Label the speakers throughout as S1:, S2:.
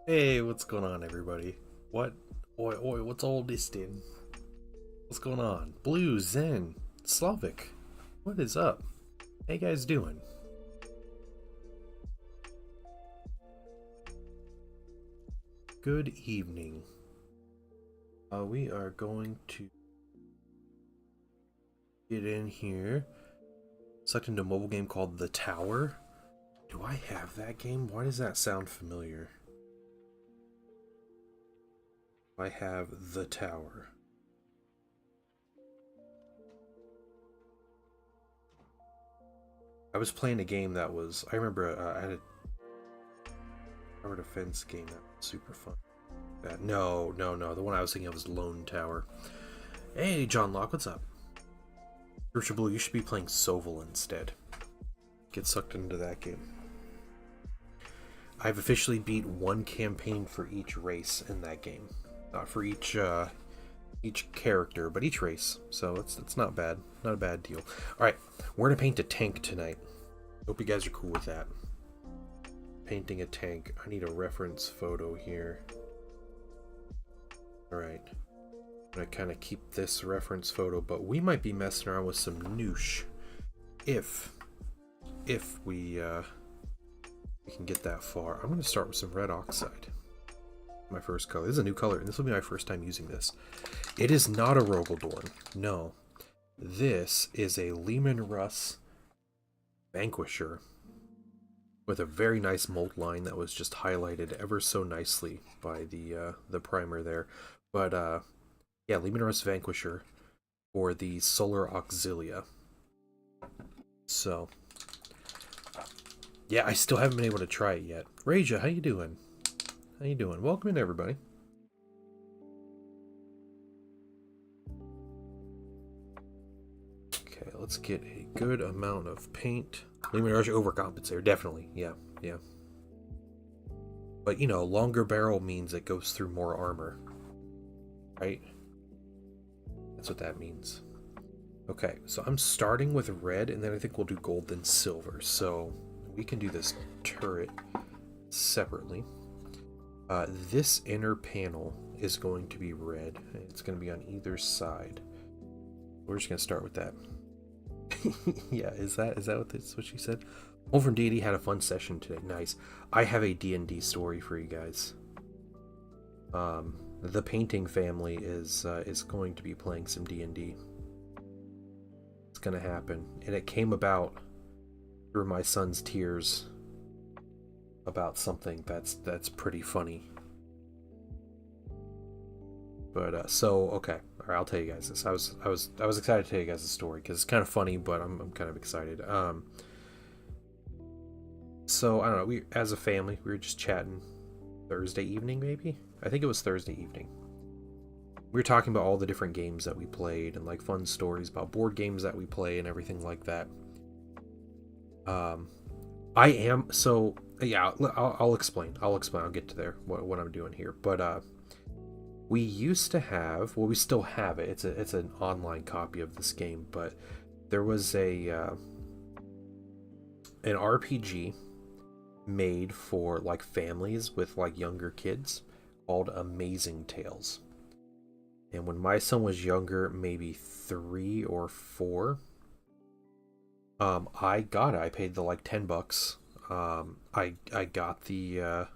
S1: Hey, what's going on, everybody? What? Oi, what's all this then? What's going on? Blue, Zen, Slavic, what is up? How you guys doing? Good evening. We are going to get in here. Sucked into a mobile game called The Tower. Do I have that game? Why does that sound familiar? I have The Tower. I was playing a game that was. I remember I had a tower defense game that was super fun. No. The one I was thinking of was Lone Tower. Hey, John Locke, what's up? Virtual Blue, you should be playing Soval instead. Get sucked into that game. I've officially beat one campaign for each race in that game. Not for each character, but each race. So it's not bad. Not a bad deal. Alright, we're gonna paint a tank tonight. Hope you guys are cool with that. Painting a tank. I need a reference photo here. Alright. I'm gonna kind of keep this reference photo, but we might be messing around with some noosh if we can get that far. I'm gonna start with some red oxide. My first color. This is a new color, and this will be my first time using this. It is not a Rogaldorn. No. This is a Lehman Russ Vanquisher with a very nice mold line that was just highlighted ever so nicely by the primer there. But yeah, Lehman Russ Vanquisher for the Solar Auxilia. So yeah, I still haven't been able to try it yet. Raja, how you doing? How you doing? Welcome in, everybody. Okay, let's get a good amount of paint. Lehman Rush overcompensator, definitely. Yeah. But you know, longer barrel means it goes through more armor, right? That's what that means. Okay, so I'm starting with red, and then I think we'll do gold, then silver. So we can do this turret separately. This inner panel is going to be red. It's going to be on either side. We're just going to start with that. Yeah, is that what she said? Wolfram Deity had a fun session today. Nice. I have a D&D story for you guys. The painting family is going to be playing some D&D. It's going to happen, and it came about through my son's tears about something that's pretty funny. But so okay, all right, I'll tell you guys this. I was excited to tell you guys the story because it's kind of funny, but I'm kind of excited. So I don't know. We as a family we were just chatting Thursday evening, maybe. I think it was Thursday evening. We were talking about all the different games that we played and like fun stories about board games that we play and everything like that. I am so yeah. I'll explain. I'll get to there what I'm doing here. But we used to have, well, we still have it. It's an online copy of this game, but there was an RPG made for like families with like younger kids called Amazing Tales. And when my son was younger, maybe 3 or 4, I got it. I paid the like $10. I got the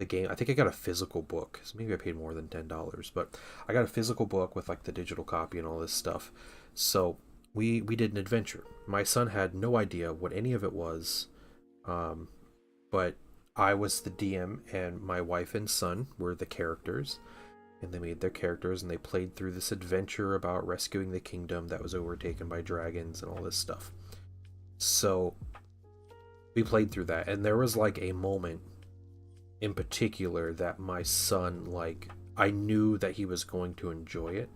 S1: game. I think I got a physical book. So maybe I paid more than $10, but I got a physical book with like the digital copy and all this stuff. So we did an adventure. My son had no idea what any of it was, but I was the DM, and my wife and son were the characters, and they made their characters, and they played through this adventure about rescuing the kingdom that was overtaken by dragons and all this stuff. So we played through that, and there was like a moment in particular that my son, like, I knew that he was going to enjoy it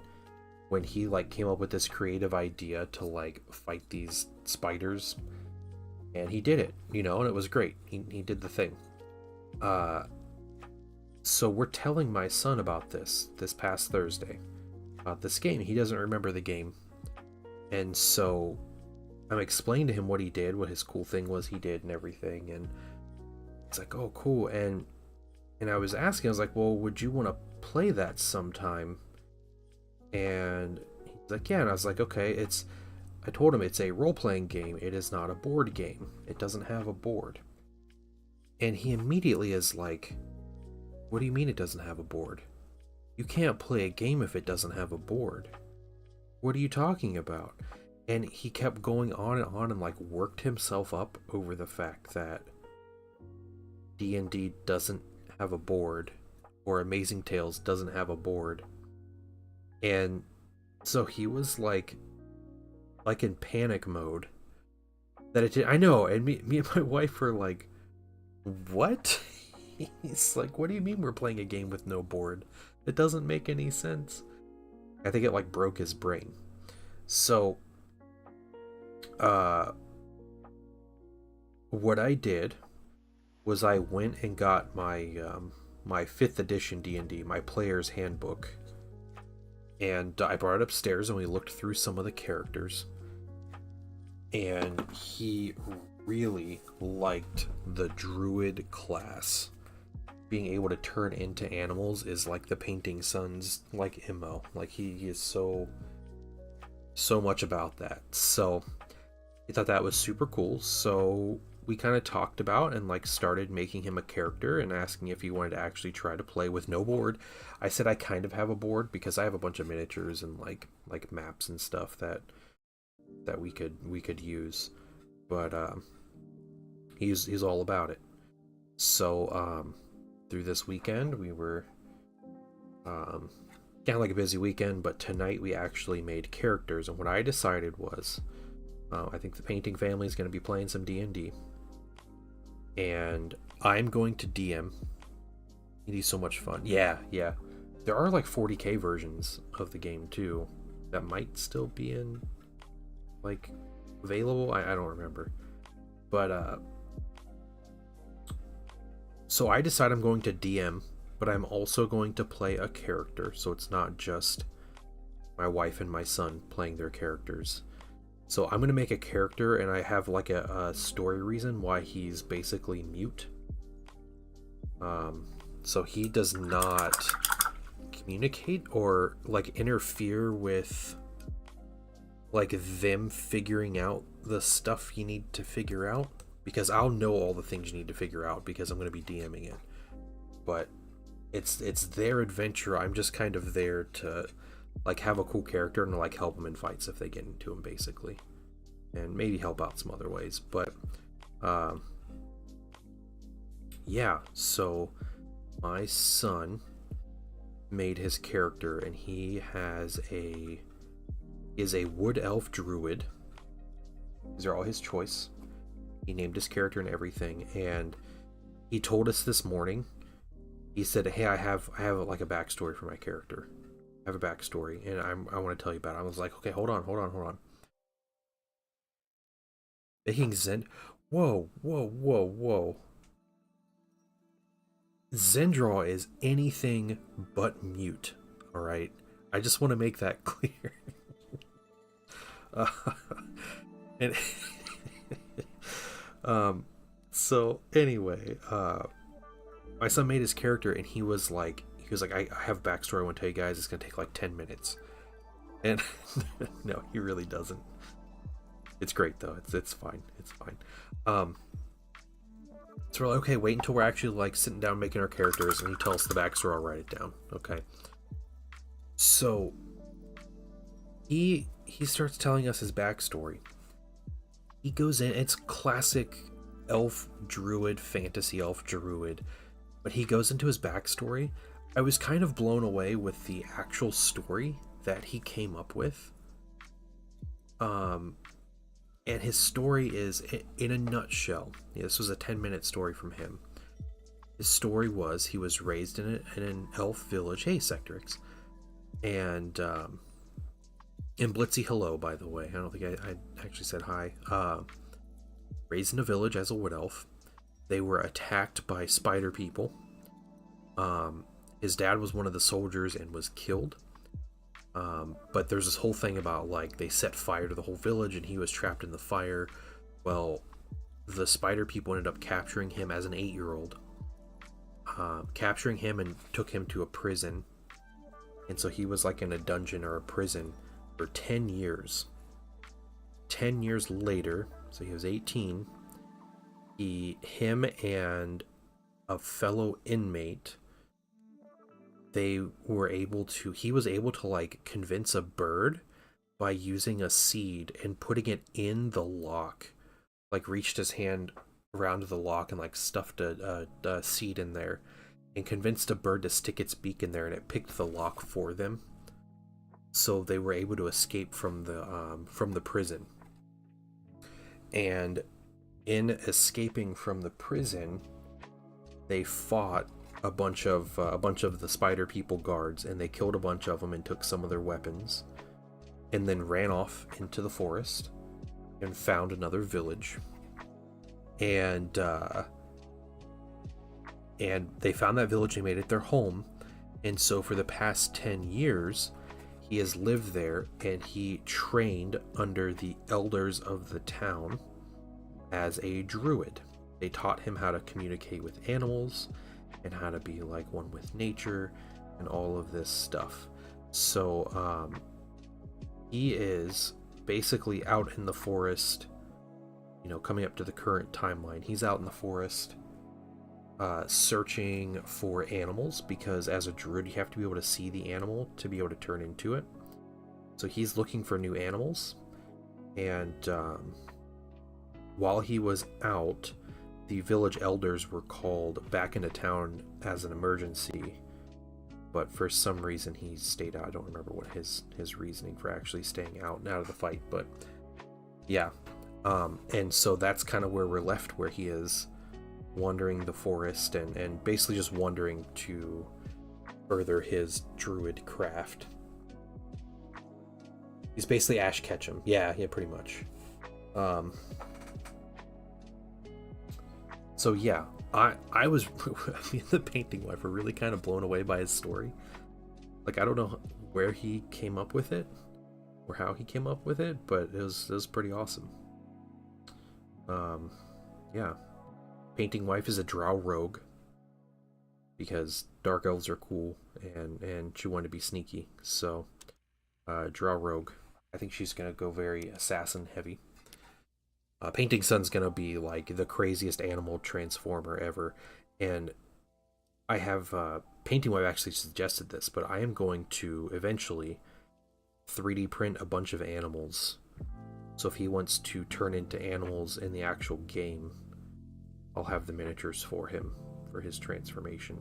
S1: when he like came up with this creative idea to like fight these spiders, and he did it, you know, and it was great. He did the thing. So we're telling my son about this past Thursday about this game. He doesn't remember the game, and so I'm explaining to him what he did, what his cool thing was he did and everything, and it's like, oh cool. And And I was asking, I was like, well, would you want to play that sometime? And he's like, yeah. And I was like, okay, I told him it's a role-playing game. It is not a board game. It doesn't have a board. And he immediately is like, what do you mean it doesn't have a board? You can't play a game if it doesn't have a board. What are you talking about? And he kept going on and like worked himself up over the fact that D&D doesn't have a board, or Amazing Tales doesn't have a board. And so he was like in panic mode that it did. I know, and me and my wife were like, what? He's like, what do you mean we're playing a game with no board? It doesn't make any sense. I think it like broke his brain. So what I did was I went and got my my 5th edition D&D, my player's handbook, and I brought it upstairs and we looked through some of the characters, and he really liked the druid class. Being able to turn into animals is like the Painting Son's like MO. Like he is so much about that. So he thought that was super cool. So we kind of talked about and like started making him a character and asking if he wanted to actually try to play with no board. I said I kind of have a board because I have a bunch of miniatures and like maps and stuff that we could use, but he's all about it. So through this weekend we were kind of like a busy weekend, but tonight we actually made characters, and what I decided was I think the Painting family is going to be playing some D&D, and I'm going to DM. It is so much fun. Yeah. There are like 40k versions of the game too that might still be in like available. I don't remember, but so I decide I'm going to DM, but I'm also going to play a character, so it's not just my wife and my son playing their characters. So I'm going to make a character, and I have like a story reason why he's basically mute. So he does not communicate or like interfere with like them figuring out the stuff you need to figure out, because I'll know all the things you need to figure out because I'm going to be DMing it. But it's their adventure. I'm just kind of there to like have a cool character and like help them in fights if they get into them, basically, and maybe help out some other ways. But yeah, so my son made his character, and he is a wood elf druid. These are all his choice. He named his character and everything, and he told us this morning. He said, "Hey, I have like a backstory for my character. I have a backstory, and I want to tell you about it." I was like, "Okay, hold on." Making Zen. Whoa. Zendraw is anything but mute. All right, I just want to make that clear. And so anyway, my son made his character, and he was like, I have a backstory I want to tell you guys. It's gonna take like 10 minutes, and no, he really doesn't. It's great though. It's fine. So we're like, okay, wait until we're actually like sitting down making our characters, and he tells us the backstory. I'll write it down. Okay. So he starts telling us his backstory. He goes in. It's classic elf druid, fantasy elf druid, but he goes into his backstory. I was kind of blown away with the actual story that he came up with. And his story is, in a nutshell, this was a 10-minute story from him. His story was he was raised in an elf village. Hey, Sectrix. And Blitzy, hello, by the way. I don't think I actually said hi. Raised in a village as a wood elf. They were attacked by spider people. His dad was one of the soldiers and was killed. But there's this whole thing about like they set fire to the whole village and he was trapped in the fire. Well, the spider people ended up capturing him as an 8-year-old. capturing him and took him to a prison. And so he was like in a dungeon or a prison for 10 years. 10 years later, so he was 18, him and a fellow inmate, he was able to like convince a bird by using a seed and putting it in the lock. Like reached his hand around the lock and like stuffed a seed in there and convinced a bird to stick its beak in there, and it picked the lock for them. So they were able to escape from the prison. And in escaping from the prison, they fought a bunch of the spider people guards, and they killed a bunch of them and took some of their weapons, and then ran off into the forest and found another village. And they found that village and made it their home. And so for the past 10 years, he has lived there, and he trained under the elders of the town as a druid. They taught him how to communicate with animals and how to be like one with nature and all of this stuff. So he is basically out in the forest, coming up to the current timeline. He's out in the forest searching for animals, because as a druid you have to be able to see the animal to be able to turn into it. So he's looking for new animals, and while he was out, the village elders were called back into town as an emergency, but for some reason he stayed out. I don't remember what his reasoning for actually staying out and out of the fight, but yeah. And so that's kind of where we're left, where he is wandering the forest and basically just wandering to further his druid craft. He's basically Ash Ketchum. Yeah, pretty much. So yeah, I was me and the Painting Wife were really kind of blown away by his story. Like, I don't know where he came up with it or how he came up with it, but it was pretty awesome. Yeah. Painting Wife is a drow rogue because dark elves are cool, and she wanted to be sneaky. So drow rogue. I think she's gonna go very assassin heavy. Painting Sun's gonna be like the craziest animal transformer ever, and I have Painting Wife actually suggested this, but I am going to eventually 3D print a bunch of animals. So if he wants to turn into animals in the actual game, I'll have the miniatures for him for his transformation.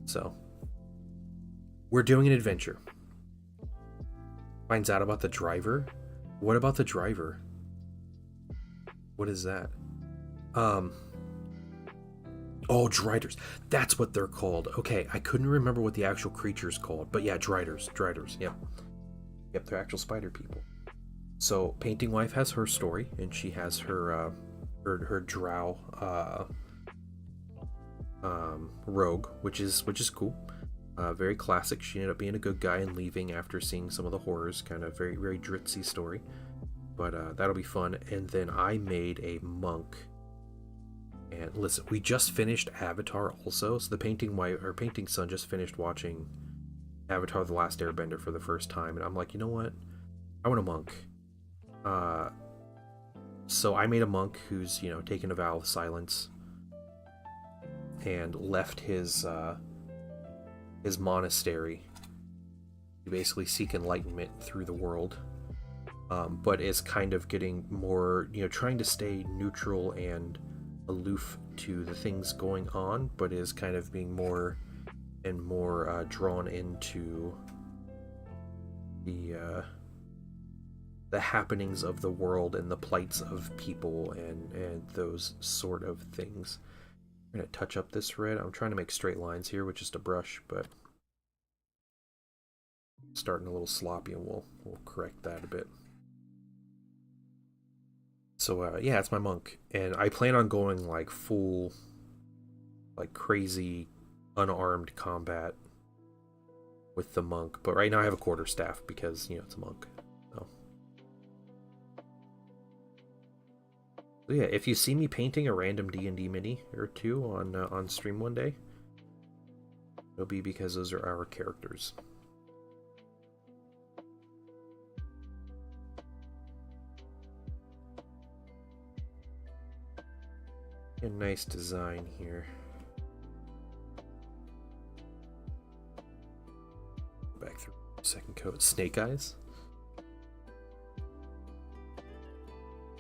S1: So we're doing an adventure. Finds out about the driver. What about the driver? What is that? Oh, Driders. That's what they're called. Okay, I couldn't remember what the actual creature's called, but yeah, Driders. Yep, they're actual spider people. So Painting Wife has her story, and she has her drow rogue, which is cool. Very classic. She ended up being a good guy and leaving after seeing some of the horrors. Kind of very, very Dritzy story. But that'll be fun. And then I made a monk. And listen, we just finished Avatar also. So the Painting Sun just finished watching Avatar: The Last Airbender for the first time. And I'm like, you know what? I want a monk. So I made a monk who's, taken a vow of silence and left his monastery to basically seek enlightenment through the world, but is kind of getting more, trying to stay neutral and aloof to the things going on, but is kind of being more and more drawn into the happenings of the world and the plights of people and those sort of things. I'm going to touch up this red. I'm trying to make straight lines here with just a brush, but starting a little sloppy, and we'll correct that a bit. So yeah, it's my monk, and I plan on going like full, like crazy unarmed combat with the monk, but right now I have a quarterstaff because it's a monk. So yeah, if you see me painting a random D&D mini or two on stream one day, It'll be because those are our characters. A nice design here. Back through second coat. Snake Eyes?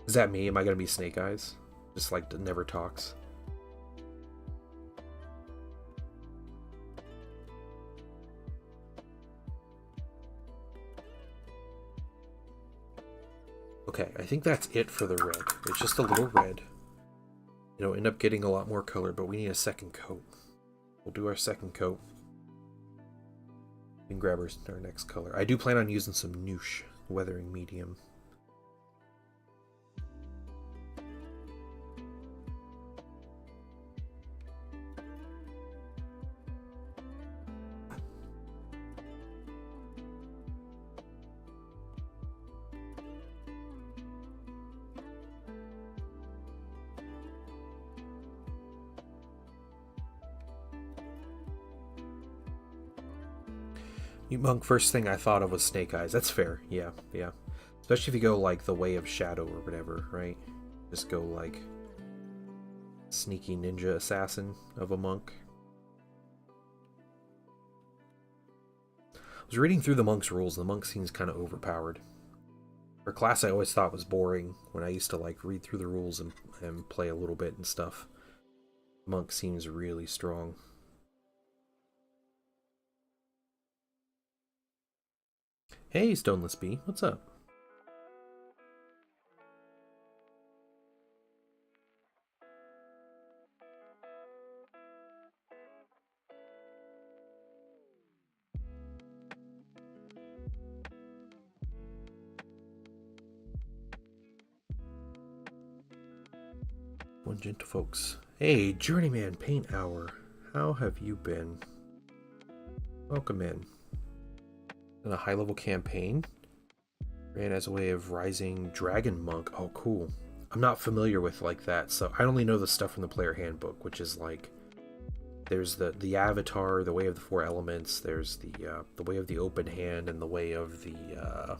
S1: Is that me? Am I gonna be Snake Eyes? Just like never talks. Okay, I think that's it for the red. It's just a little red. It'll end up getting a lot more color, but we need a second coat. We'll do our second coat. We can grab our next color. I do plan on using some Noosh Weathering Medium. Monk, first thing I thought of was Snake Eyes. That's fair. Yeah, yeah. Especially if you go like the Way of Shadow or whatever, right? Just go like sneaky ninja assassin of a monk. I was reading through the monk's rules, and the monk seems kind of overpowered. For a class I always thought was boring when I used to like read through the rules and play a little bit and stuff. Monk seems really strong. Hey, Stoneless Bee, what's up? One gentle folks. Hey, Journeyman Paint Hour, how have you been? Welcome in. In a high-level campaign, ran as a way of rising dragon monk. Oh, cool. I'm not familiar with like that, so I only know the stuff from the player handbook, which is like there's the avatar, the way of the four elements. There's the way of the open hand and the way of the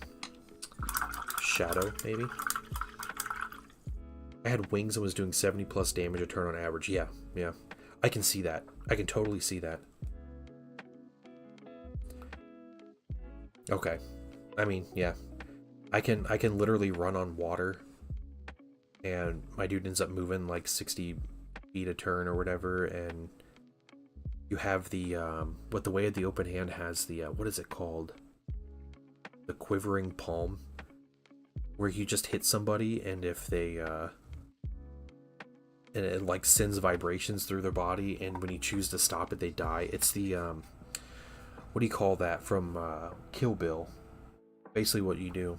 S1: shadow. Maybe I had wings and was doing 70 plus damage a turn on average. Yeah, yeah, I can see that. I can totally see that. Okay, I mean, yeah, I can literally run on water, and my dude ends up moving like 60 feet a turn or whatever, and you have the what the way of the open hand has the what is it called? The quivering palm, where you just hit somebody, and if they and it like sends vibrations through their body, and when you choose to stop it, they die. It's the what do you call that from Kill Bill? Basically what you do.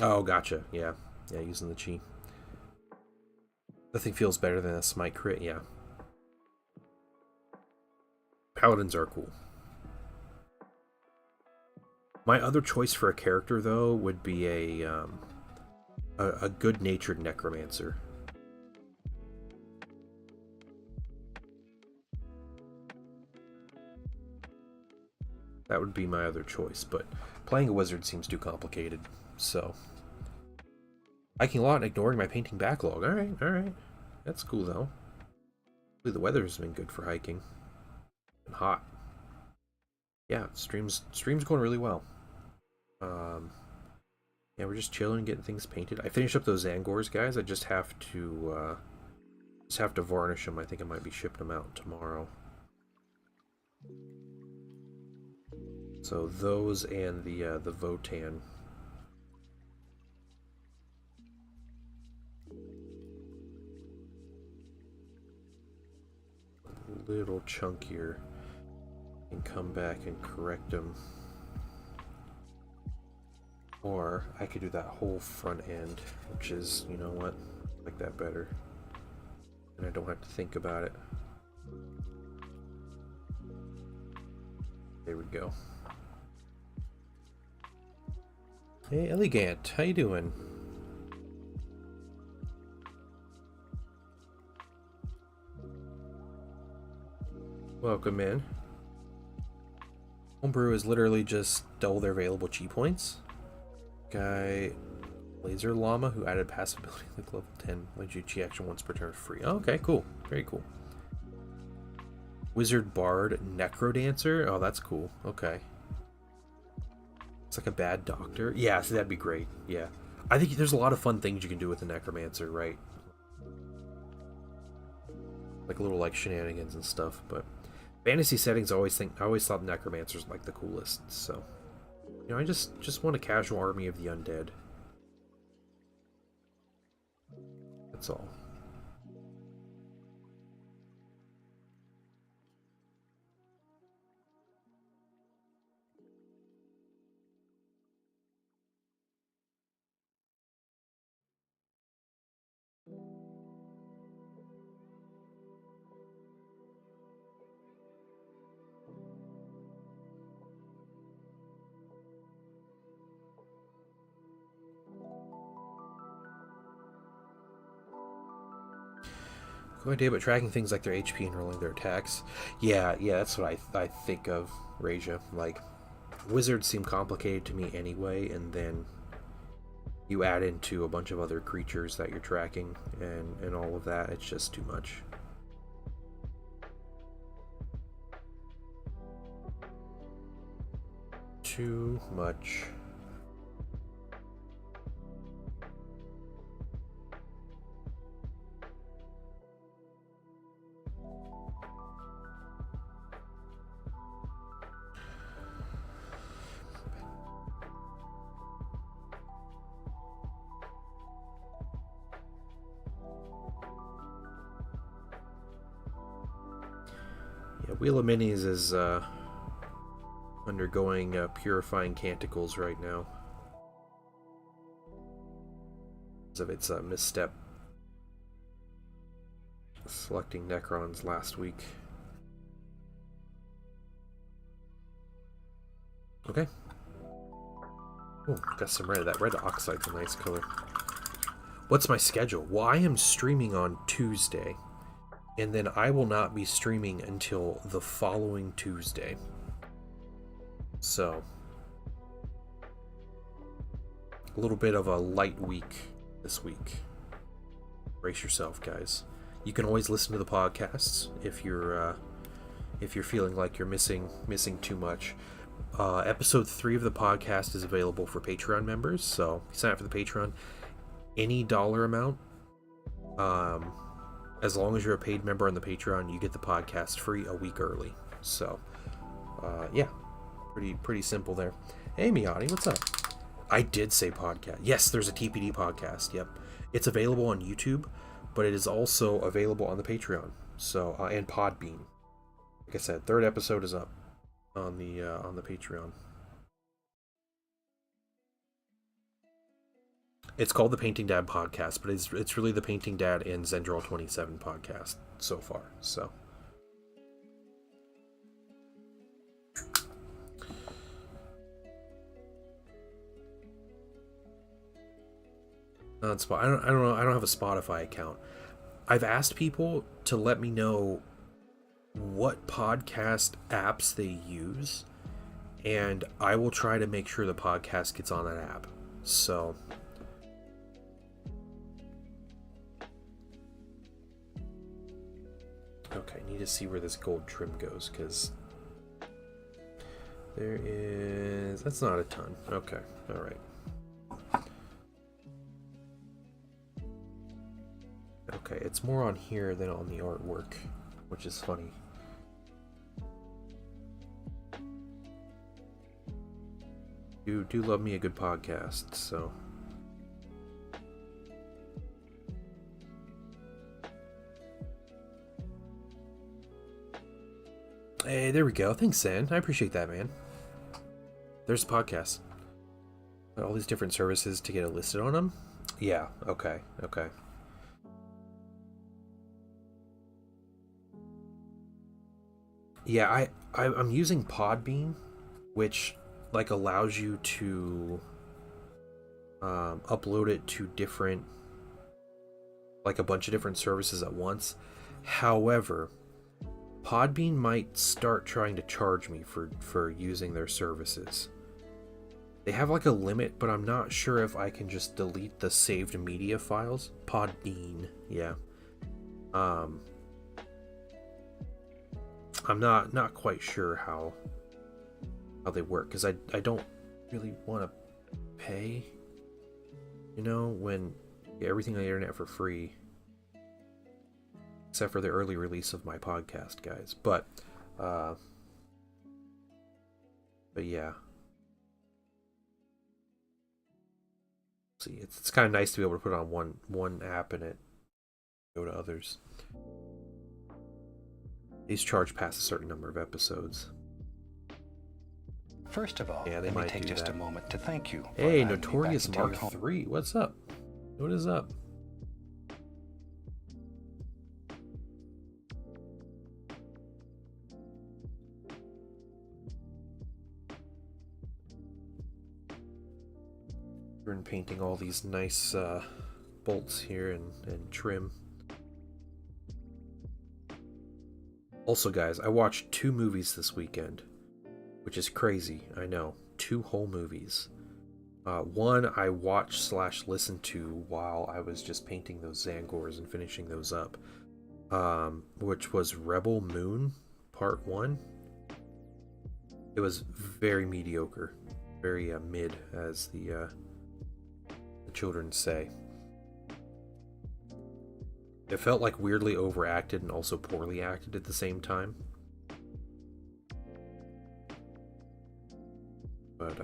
S1: Oh, gotcha. Yeah. Yeah, using the chi. Nothing feels better than a smite crit, yeah. Paladins are cool. My other choice for a character, though, would be a good-natured necromancer. That would be my other choice, but playing a wizard seems too complicated, so... Hiking a lot and ignoring my painting backlog. Alright, alright. That's cool, though. The weather's been good for hiking. And hot. Yeah, stream's going really well. Yeah, we're just chilling and getting things painted. I finished up those Zangors, guys. I just have to varnish them. I think I might be shipping them out tomorrow. So those and the Votann. A little chunkier, and come back and correct them. Or I could do that whole front end, which is, you know what, I like that better. And I don't have to think about it. There we go. Hey, Elegant, how you doing? Welcome in. Homebrew is literally just double their available chi points. Guy Laser Llama, who added passive ability like level 10. Lets you chi action once per turn free. Oh, okay, cool. Very cool. Wizard Bard Necrodancer. Oh, that's cool. Okay. It's like a bad doctor. Yeah, so that'd be great. Yeah. I think there's a lot of fun things you can do with the Necromancer, right? Like little like shenanigans and stuff, but fantasy settings I always thought Necromancers like the coolest, so you know, I just want a casual army of the undead. That's all. Cool idea, but tracking things like their HP and rolling their attacks. Yeah, that's what I think of Raja. Like, wizards seem complicated to me anyway, and then you add into a bunch of other creatures that you're tracking and all of that. It's just too much. Too much. Yeah, Wheel of Minis is undergoing purifying canticles right now because of its misstep selecting Necrons last week. Okay. Oh, got some red. That red oxide's a nice color. What's my schedule? Well, I am streaming on Tuesday, and then I will not be streaming until the following Tuesday. So, a little bit of a light week this week. Brace yourself, guys. You can always listen to the podcasts if you're feeling like you're missing too much. Episode 3 of the podcast is available for Patreon members, so sign up for the Patreon. Any dollar amount, as long as you're a paid member on the Patreon, you get the podcast free a week early. So, yeah, pretty simple there. Hey, Miyati, what's up? I did say podcast. Yes, there's a TPD podcast. Yep, it's available on YouTube, but it is also available on the Patreon. So, and Podbean. Like I said, 3rd episode is up on the Patreon. It's called the Painting Dad podcast, but it's really the Painting Dad and Zendral 27 podcast so far. So on Spot. I don't know. I don't have a Spotify account. I've asked people to let me know what podcast apps they use, and I will try to make sure the podcast gets on that app. So okay, I need to see where this gold trim goes, because that's not a ton. Okay, all right. Okay, it's more on here than on the artwork, which is funny. You do love me a good podcast, so. Hey, there we go. Thanks, San. I appreciate that, man. There's the podcast. All these different services to get it listed on them? Yeah, okay. Yeah, I'm using Podbean, which like allows you to upload it to different, like a bunch of different services at once. However, Podbean might start trying to charge me for using their services. They have like a limit, but I'm not sure if I can just delete the saved media files. Podbean, yeah. I'm not quite sure how they work, because I don't really want to pay, when everything on the internet for free, except for the early release of my podcast, guys. But yeah. See, it's kind of nice to be able to put it on one app and it go to others. These charge past a certain number of episodes.
S2: First of all,
S1: yeah,
S2: let me take just a moment to thank you.
S1: Hey, Notorious Mark III, what's up? What is up? We're painting all these nice bolts here and trim. Also, guys, I watched 2 movies this weekend, which is crazy. I know, 2 whole movies. One I watched / listened to while I was just painting those Zangors and finishing those up, which was Rebel Moon Part 1. It was very mediocre, very mid, as the children say. It felt like weirdly overacted and also poorly acted at the same time. But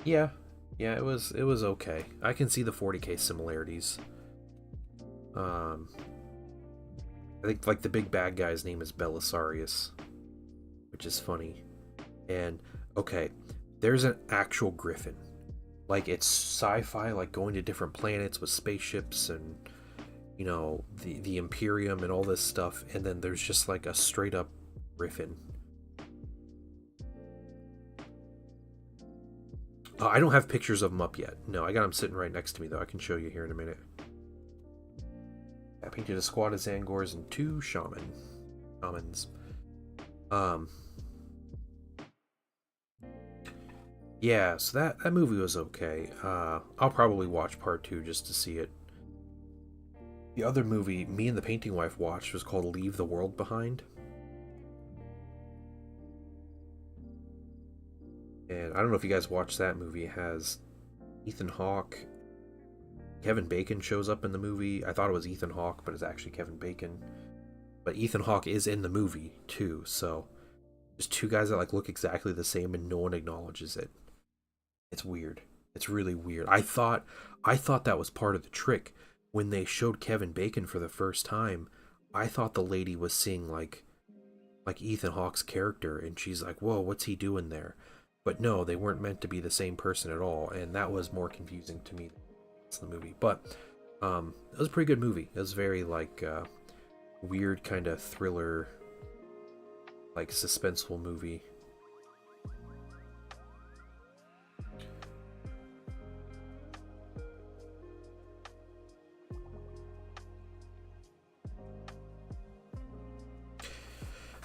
S1: yeah, it was okay. I can see the 40K similarities. I think like the big bad guy's name is Belisarius, which is funny. And okay, there's an actual griffin. Like, it's sci-fi, like going to different planets with spaceships and, the Imperium and all this stuff. And then there's just like a straight up griffin. I don't have pictures of them up yet. No, I got them sitting right next to me, though. I can show you here in a minute. I painted a squad of Zangors and 2 shamans. Yeah, so that movie was okay. I'll probably watch part 2 just to see it. The other movie me and the painting wife watched was called Leave the World Behind. And I don't know if you guys watched that movie. It has Ethan Hawke. Kevin Bacon shows up in the movie. I thought it was Ethan Hawke, but it's actually Kevin Bacon. But Ethan Hawke is in the movie too, so there's 2 guys that like look exactly the same and no one acknowledges it. It's weird. It's really weird. I thought that was part of the trick. When they showed Kevin Bacon for the first time, I thought the lady was seeing like Ethan Hawke's character, and she's like, whoa, what's he doing there? But no, they weren't meant to be the same person at all, and that was more confusing to me than the movie. But it was a pretty good movie. It was very like weird kind of thriller, like suspenseful movie.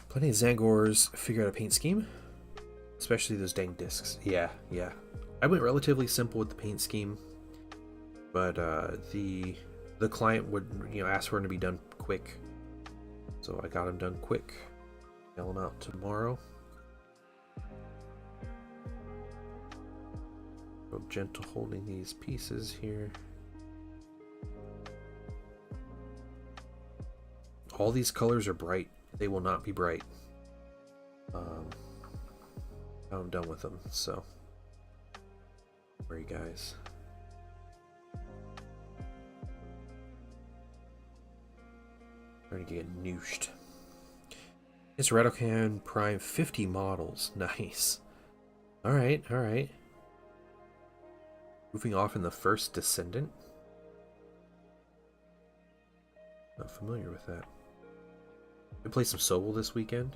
S1: Plenty of Zangors figure out a paint scheme, especially those dang discs. Yeah. I went relatively simple with the paint scheme, but the client would ask for it to be done quick, so I got them done quick. Mail them out tomorrow. Real gentle holding these pieces here. All these colors are bright. They will not be bright. I'm done with them, so sorry guys. Trying to get nooshed. It's Radokan Prime 50 models. Nice. Alright. Moving off in the first Descendant. Not familiar with that. I played some Sobel this weekend.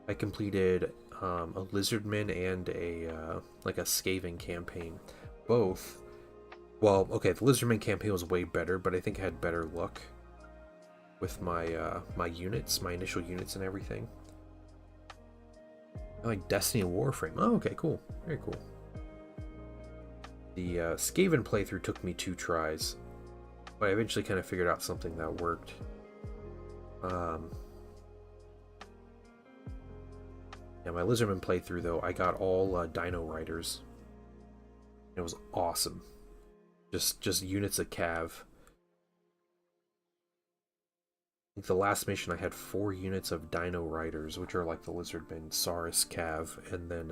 S1: I completed a Lizardman and a Skaven campaign. Both. Well, okay, the Lizardman campaign was way better, but I think I had better luck. with my my units, my initial units and everything. I like Destiny and Warframe. Oh, okay, cool. Very cool. The Skaven playthrough took me 2 tries, but I eventually kind of figured out something that worked. Yeah, my Lizardman playthrough, though, I got all Dino Riders. It was awesome. Just units of Cav. I think the last mission I had 4 units of Dino Riders, which are like the Lizardmen, Saurus, Cav, and then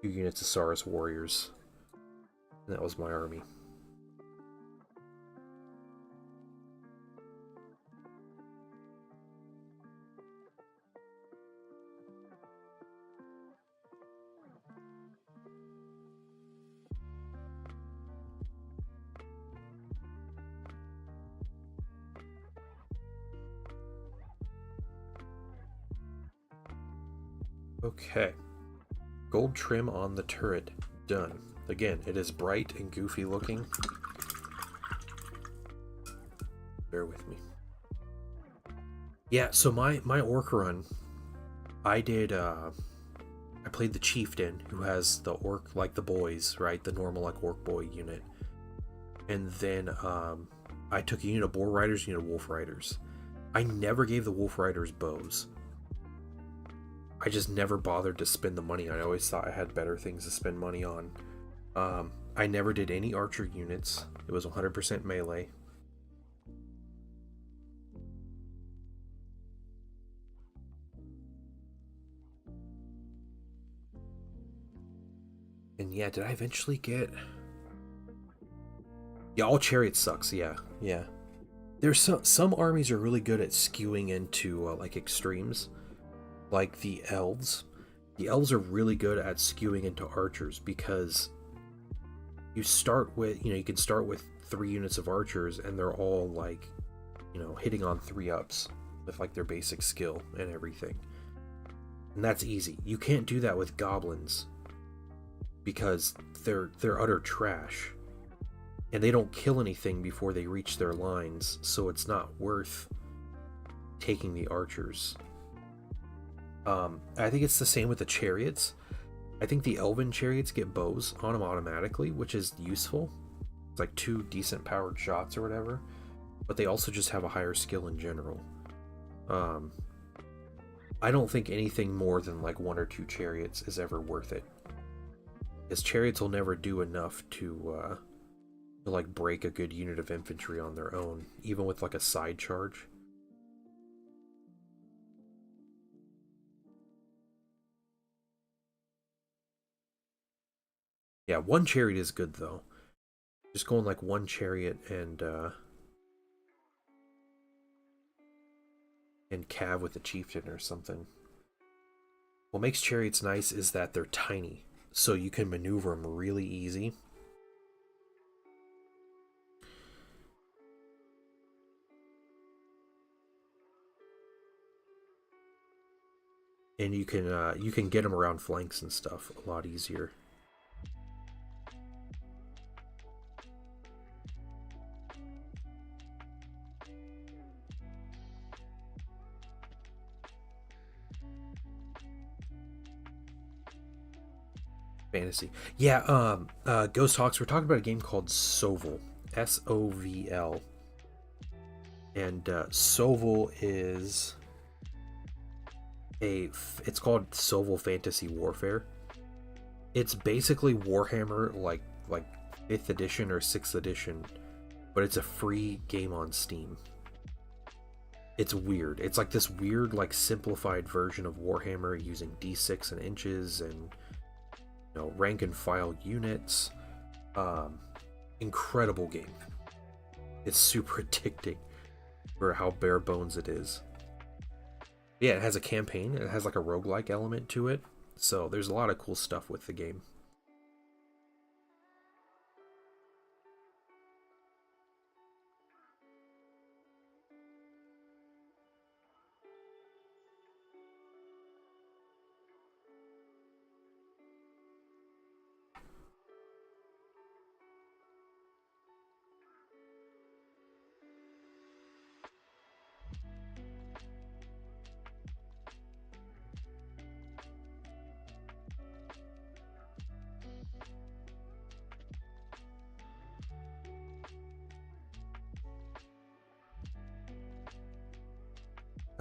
S1: 2 units of Saurus Warriors. And that was my army. Okay. Gold trim on the turret. Done. Again, it is bright and goofy looking. Bear with me. Yeah, so my orc run, I did I played the chieftain, who has the orc, like the boys, right? The normal like orc boy unit. And then I took a unit of boar riders, a unit of wolf riders. I never gave the wolf riders bows. I just never bothered to spend the money. I always thought I had better things to spend money on. I never did any archer units. It was 100% melee. And yeah, did I eventually get... Yeah, all chariots sucks. Yeah. There's some armies are really good at skewing into like extremes. Like the elves. The elves are really good at skewing into archers because you start with, you can start with 3 units of archers and they're all like, hitting on 3-ups with like their basic skill and everything. And that's easy. You can't do that with goblins because they're utter trash. And they don't kill anything before they reach their lines, so it's not worth taking the archers. I think it's the same with the chariots. I think the elven chariots get bows on them automatically, which is useful. It's like 2 decent powered shots or whatever, but they also just have a higher skill in general. I don't think anything more than like 1 or 2 chariots is ever worth it, because chariots will never do enough to like break a good unit of infantry on their own, even with like a side charge. Yeah, 1 chariot is good though. Just going like 1 chariot and cav with a chieftain or something. What makes chariots nice is that they're tiny, so you can maneuver them really easy. And you can get them around flanks and stuff a lot easier. Fantasy. Yeah, Ghost Hawks, we're talking about a game called Sovl. Sovl. And Sovl is it's called Sovl Fantasy Warfare. It's basically Warhammer like 5th edition or 6th edition, but it's a free game on Steam. It's weird. It's like this weird like simplified version of Warhammer using D6 and inches and rank and file units. Incredible game. It's super addicting for how bare bones it is. Yeah, it has a campaign. It has like a roguelike element to it. So there's a lot of cool stuff with the game.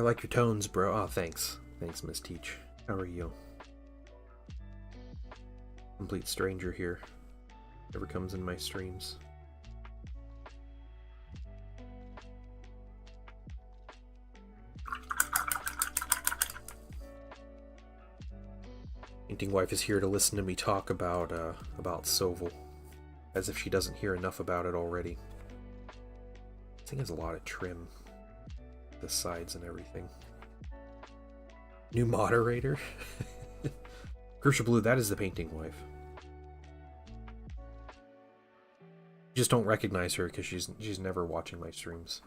S1: I like your tones, bro. Oh, thanks. Thanks, Miss Teach. How are you? Complete stranger here. Never comes in my streams. Painting Wife is here to listen to me talk about Sovol, as if she doesn't hear enough about it already. This thing has a lot of trim, the sides and everything. New moderator? Crucial Blue, that is the Painting Wife. You just don't recognize her because she's never watching my streams.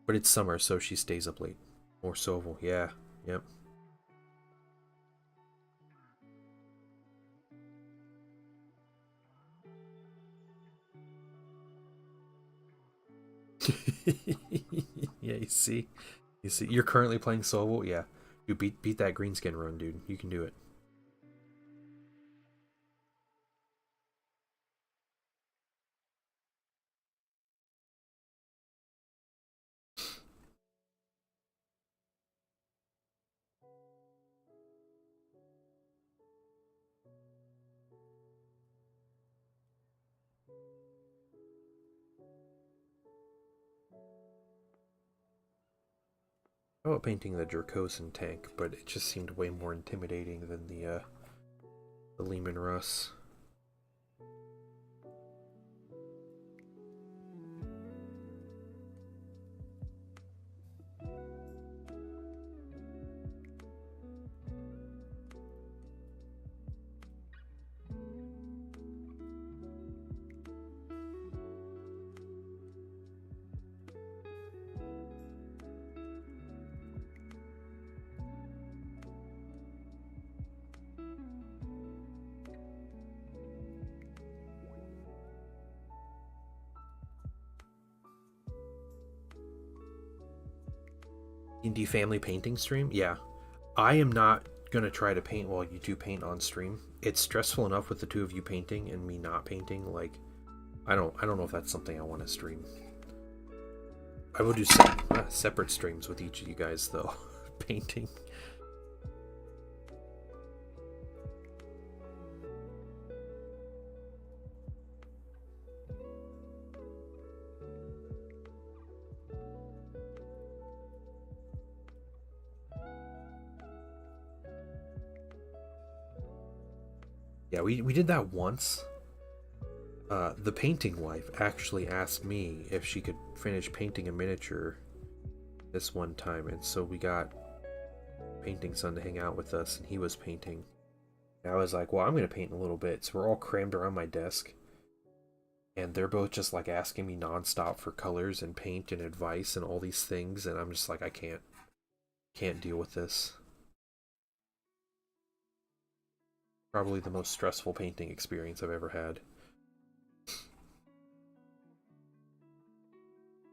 S1: But it's summer, so she stays up late. More Sovol, yeah, yep. Yeah, you see, you're currently playing Sovol. Yeah, you beat that greenskin run, dude. You can do it. I thought painting the Dracosan tank, but it just seemed way more intimidating than the Leman Russ. D&D family painting stream? Yeah. I am not gonna try to paint while you two paint on stream. It's stressful enough with the two of you painting and me not painting. Like, I don't know if that's something I want to stream. I will do separate streams with each of you guys though, painting. Yeah, we did that once. The Painting Wife actually asked me if she could finish painting a miniature this one time, and so we got Painting Son to hang out with us, and he was painting. And I was like, well, I'm gonna paint in a little bit, so we're all crammed around my desk, and they're both just like asking me nonstop for colors and paint and advice and all these things, and I'm just like, I can't deal with this. Probably the most stressful painting experience I've ever had.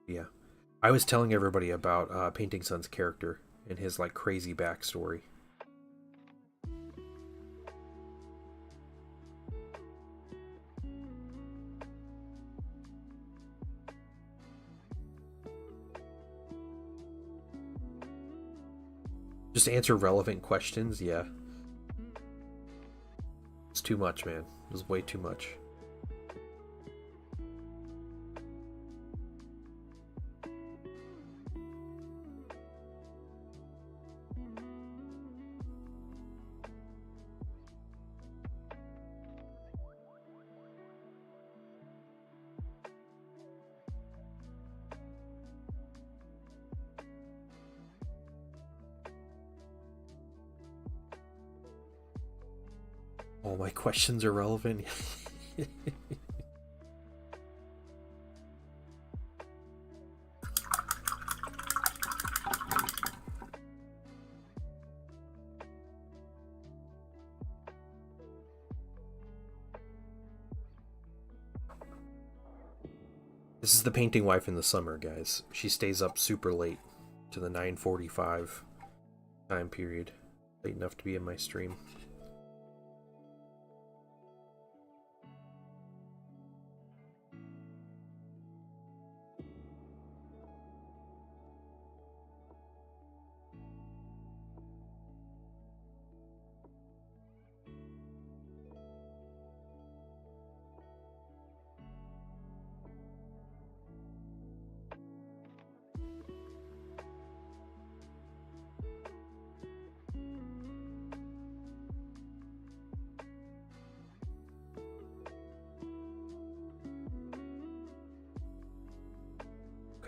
S1: Yeah. I was telling everybody about Painting Son's character and his like crazy backstory. Just answer relevant questions, yeah. It's too much, man. It was way too much. All my questions are relevant. This is the Painting Wife in the summer, guys. She stays up super late to the 9:45 time period. Late enough to be in my stream.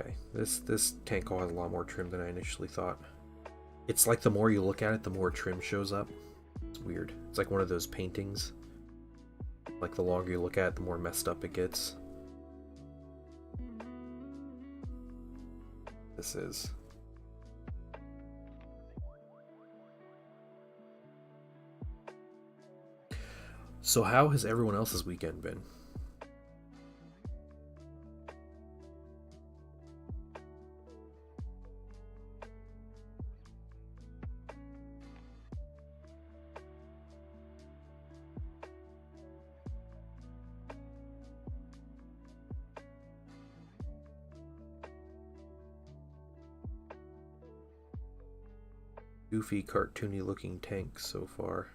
S1: Okay, this tank has a lot more trim than I initially thought. It's like the more you look at it, the more trim shows up. It's weird. It's like one of those paintings. Like the longer you look at it, the more messed up it gets. This is. So how has everyone else's weekend been? Goofy, cartoony looking tanks so far.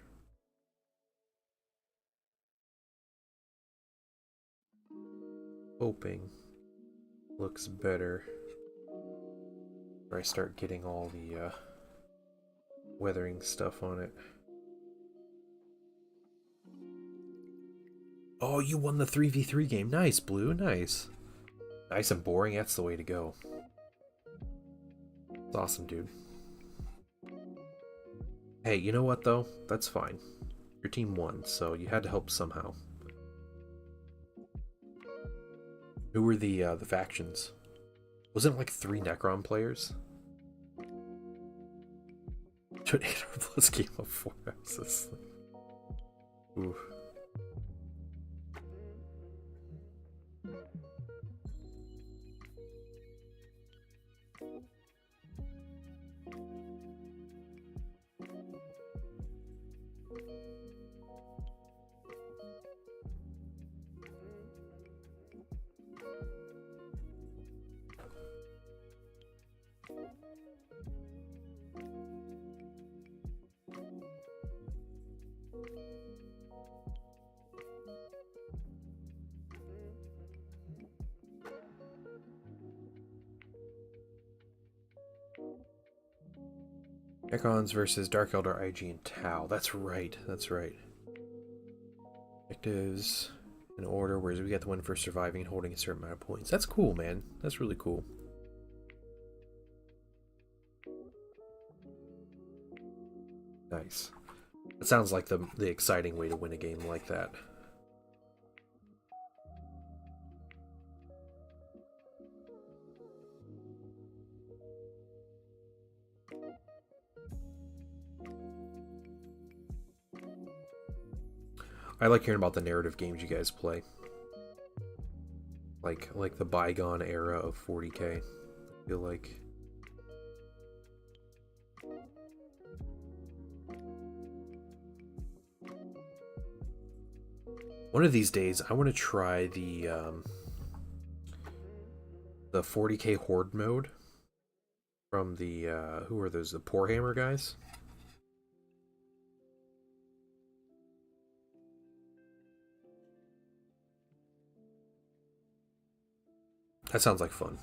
S1: Hoping looks better where I start getting all the weathering stuff on it. Oh, you won the 3v3 game. Nice, Blue. Nice. Nice and boring. That's the way to go. It's awesome, dude. Hey, you know what, though? That's fine. Your team won, so you had to help somehow. Who were the factions? Wasn't it like 3 Necron players? To an 8 plus game of 4 houses. Ooh. Necrons versus Dark Eldar, IG, and Tau. That's right. That's right. Objectives in order, whereas we get the win for surviving and holding a certain amount of points. That's cool, man. That's really cool. Nice. That sounds like the exciting way to win a game like that. I like hearing about the narrative games you guys play. Like the bygone era of 40K. I feel like. One of these days, I want to try the 40K Horde mode from the who are those? The Poorhammer guys. That sounds like fun.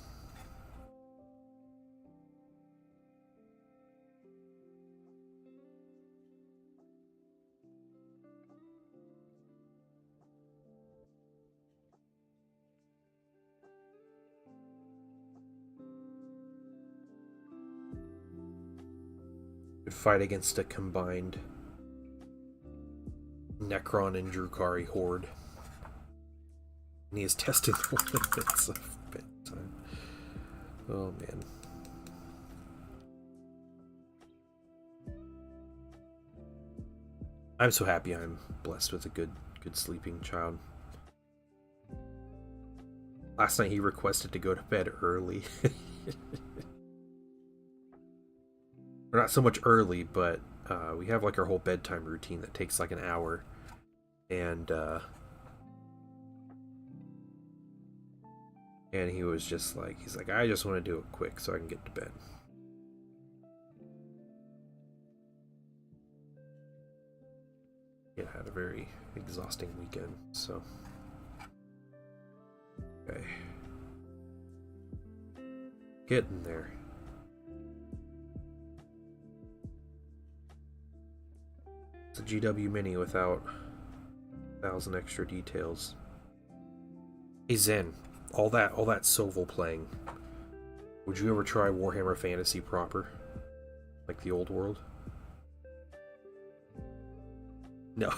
S1: Fight against a combined Necron and Drukhari horde. And he is testing the limits of bedtime. Oh man. I'm so happy I'm blessed with a good sleeping child. Last night he requested to go to bed early. Or not so much early, but we have like our whole bedtime routine that takes like an hour. And he was just like, he's like, I just want to do it quick so I can get to bed. Yeah, I had a very exhausting weekend, so. Okay. Getting there. It's a GW Mini without 1,000 extra details. Hey Zen, all that Soval playing. Would you ever try Warhammer Fantasy proper? Like the old world? No.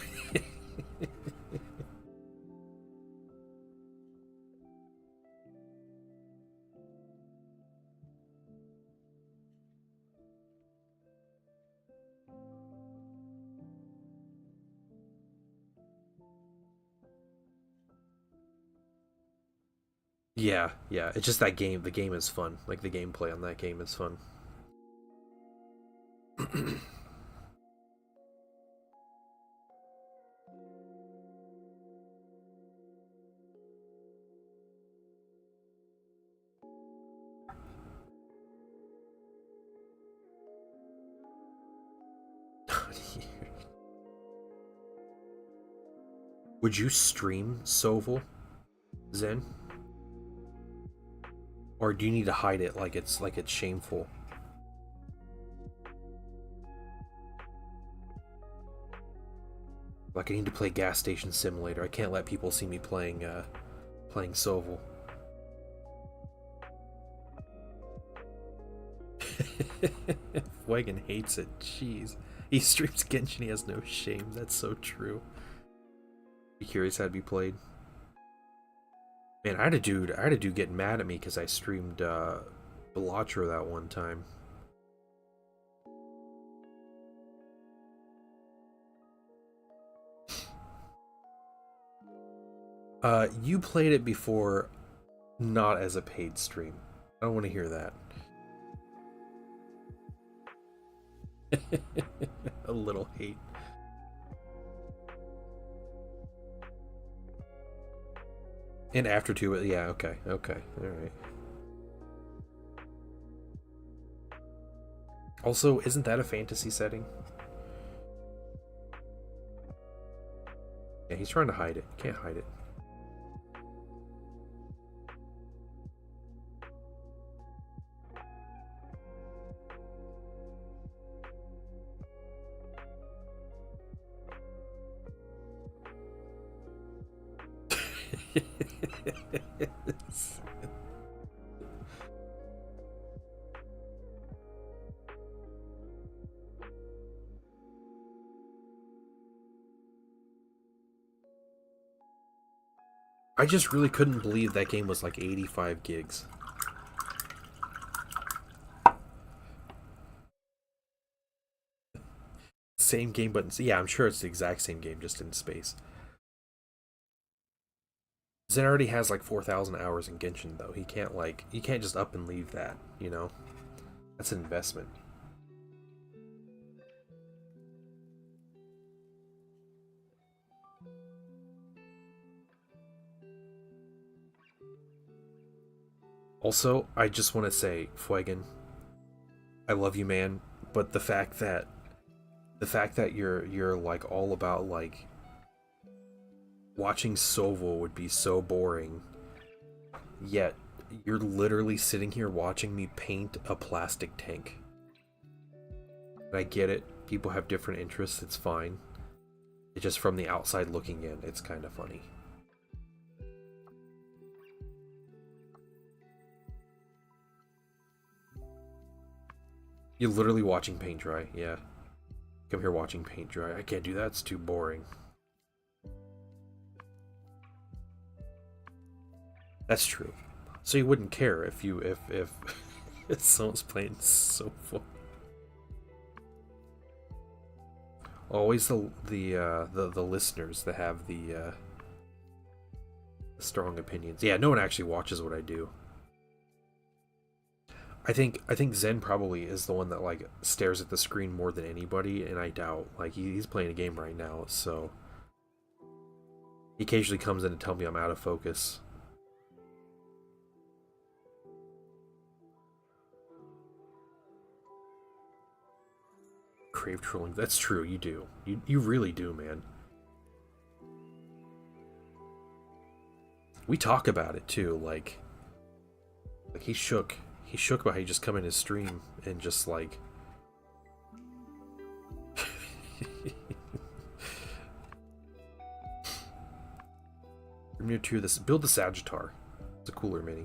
S1: Yeah, yeah. It's just that game. The game is fun. Like the gameplay on that game is fun. Would you stream Soval, Zen? Or do you need to hide it like it's shameful? Like I need to play Gas Station Simulator. I can't let people see me playing playing Soval. Fuegan hates it. Jeez. He streams Genshin, he has no shame. That's so true. Be curious how it'd be played. Man, I had a dude get mad at me because I streamed Balatro that one time. You played it before, not as a paid stream. I don't want to hear that. A little hate. And after two, yeah, okay, alright. Also, isn't that a fantasy setting? Yeah, he's trying to hide it. Can't hide it. I just really couldn't believe that game was like 85 gigs. Same game, but yeah, I'm sure it's the exact same game, just in space. Zen already has like 4,000 hours in Genshin, though. You can't just up and leave that, you know? That's an investment. Also, I just want to say, Fuegan, I love you, man, but the fact that you're like all about like watching Soval would be so boring, yet you're literally sitting here watching me paint a plastic tank. And I get it, people have different interests, it's fine. It's just from the outside looking in, it's kind of funny. You're literally watching paint dry, yeah. Come here watching paint dry. I can't do that, it's too boring. That's true. So you wouldn't care if if someone's playing so full. Always the listeners that have the strong opinions. Yeah, no one actually watches what I do. I think Zen probably is the one that like stares at the screen more than anybody, and I doubt like he's playing a game right now, so he occasionally comes in to tell me I'm out of focus. Crave trolling. That's true. You do. You really do, man. We talk about it too. Like he shook. He shook about how you just come in his stream and just like. I'm new to this. Build the Sagittar. It's a cooler mini.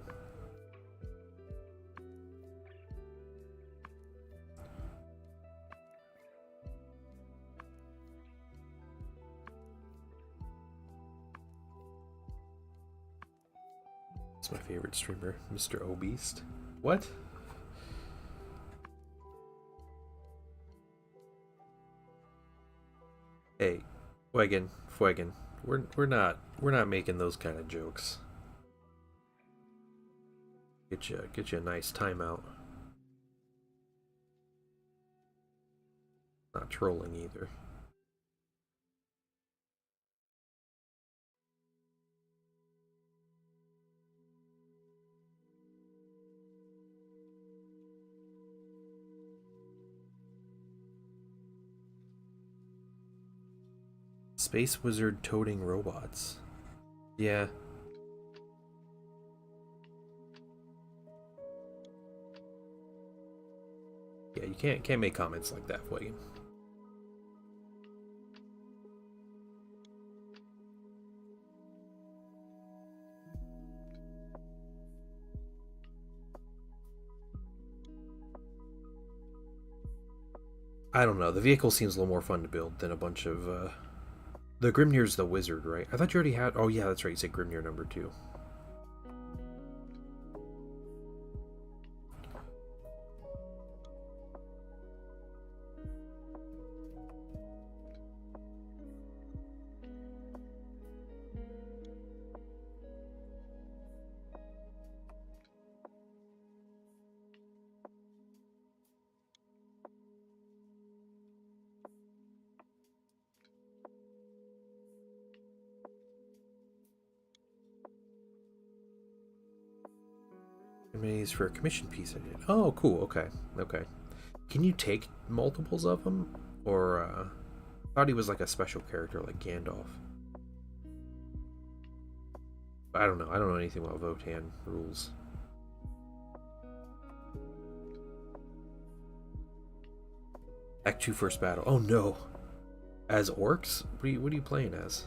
S1: It's my favorite streamer, Mr. Obeast. What? Hey, Fuegan, we're not making those kind of jokes. Get you a nice timeout. Not trolling either. Space wizard toting robots. Yeah. Yeah, you can't make comments like that, Fuegan. I don't know. The vehicle seems a little more fun to build than a bunch of. The Grimnir's the wizard, right? I thought you already had. Oh yeah, that's right. You said Grimnir number 2. Emmys for a commission piece I did. Oh, cool. Okay. Okay. Can you take multiples of them? Or, I thought he was like a special character like Gandalf. I don't know. I don't know anything about Votann rules. Act 2 first battle. Oh no. As orcs? What are you playing as?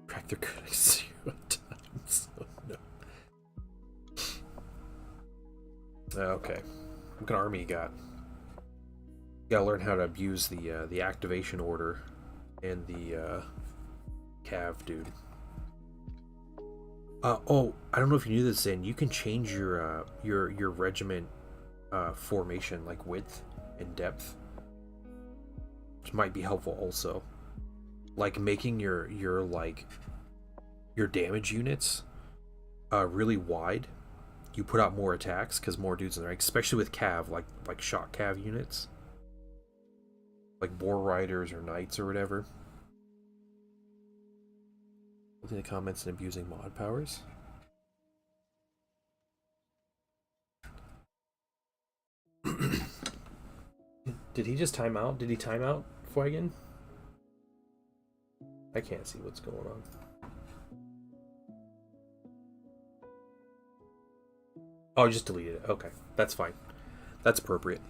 S1: Crack their critics 0 times. Oh no. Okay. What kind of army you got? You gotta learn how to abuse the activation order and the cav dude. Oh, I don't know if you knew this, Zin. You can change your regiment formation, like width and depth, which might be helpful also. Like making your damage units really wide. You put out more attacks because more dudes in there, especially with cav, like shock cav units, like boar riders or knights or whatever. In the comments and abusing mod powers. Did he just time out? Did he time out, Fuegan? I can't see what's going on. Oh, I just deleted it. Okay, that's fine. That's appropriate.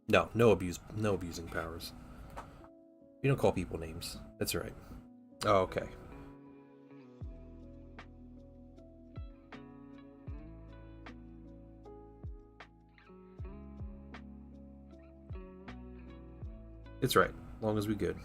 S1: No abusing powers. You don't call people names. That's right. Oh, okay. It's right. As long as we good.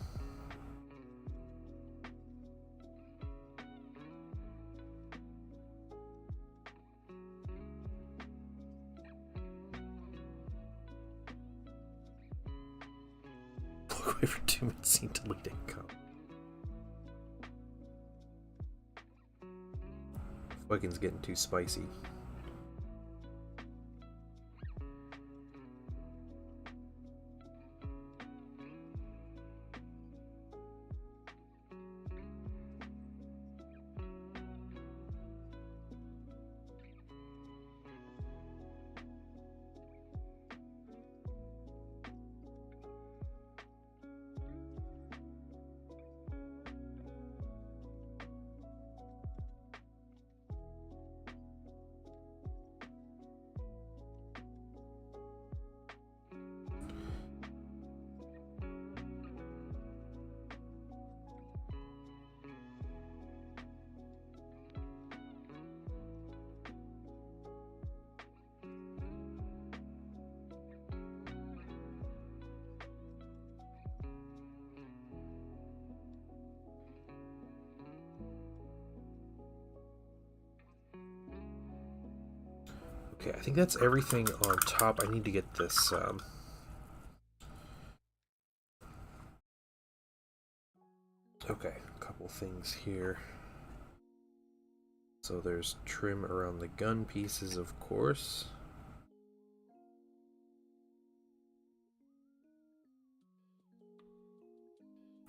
S1: Look away for 2 minutes, scene deleting comment. Fucking's getting too spicy. Okay, I think that's everything on top. I need to get this, okay, a couple things here. So there's trim around the gun pieces, of course.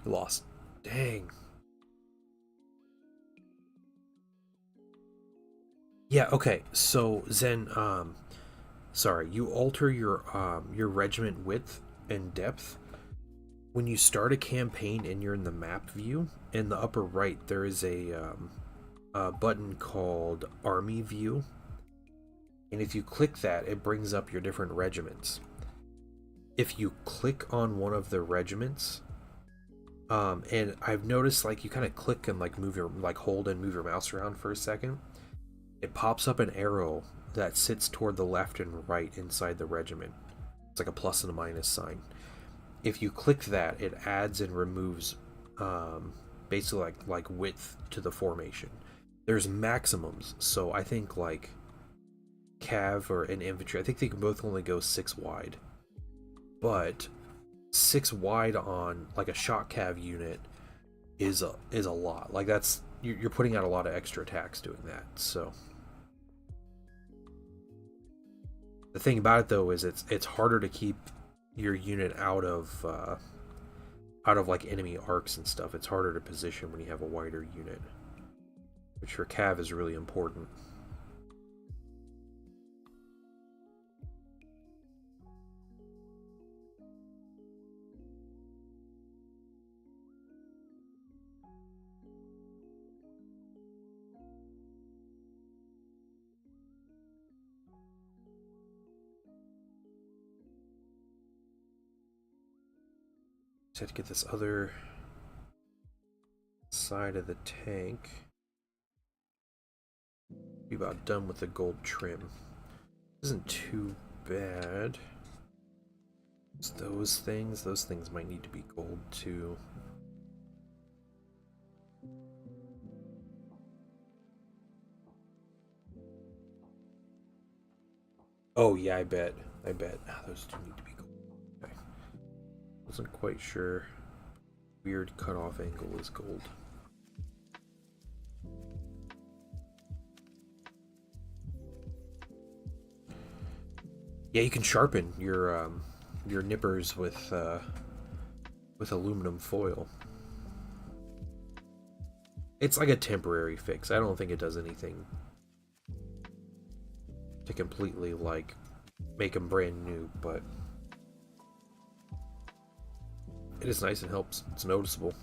S1: Lost. Dang. Yeah, okay. So Zen, sorry, you alter your regiment width and depth when you start a campaign and you're in the map view. In the upper right, there is a button called Army View, and if you click that, it brings up your different regiments. If you click on one of the regiments, and I've noticed like you kind of click and like move your like hold and move your mouse around for a second, it pops up an arrow that sits toward the left and right inside the regiment. It's like a plus and a minus sign. If you click that, it adds and removes basically like width to the formation. There's maximums, so I think like cav or an infantry, I think they can both only go 6 wide. But 6 wide on like a shock cav unit is a lot. Like that's you're putting out a lot of extra attacks doing that. So the thing about it though is it's harder to keep your unit out of like enemy arcs and stuff. It's harder to position when you have a wider unit, which for cav is really important. Just have to get this other side of the tank. Be about done with the gold trim. Isn't too bad. It's those things might need to be gold too. Oh yeah, I bet. Those two need to be gold. Okay. Wasn't quite sure. Weird cutoff angle is gold. Yeah, you can sharpen your nippers with aluminum foil. It's like a temporary fix. I don't think it does anything to completely like make them brand new, but it is nice and helps. It's noticeable.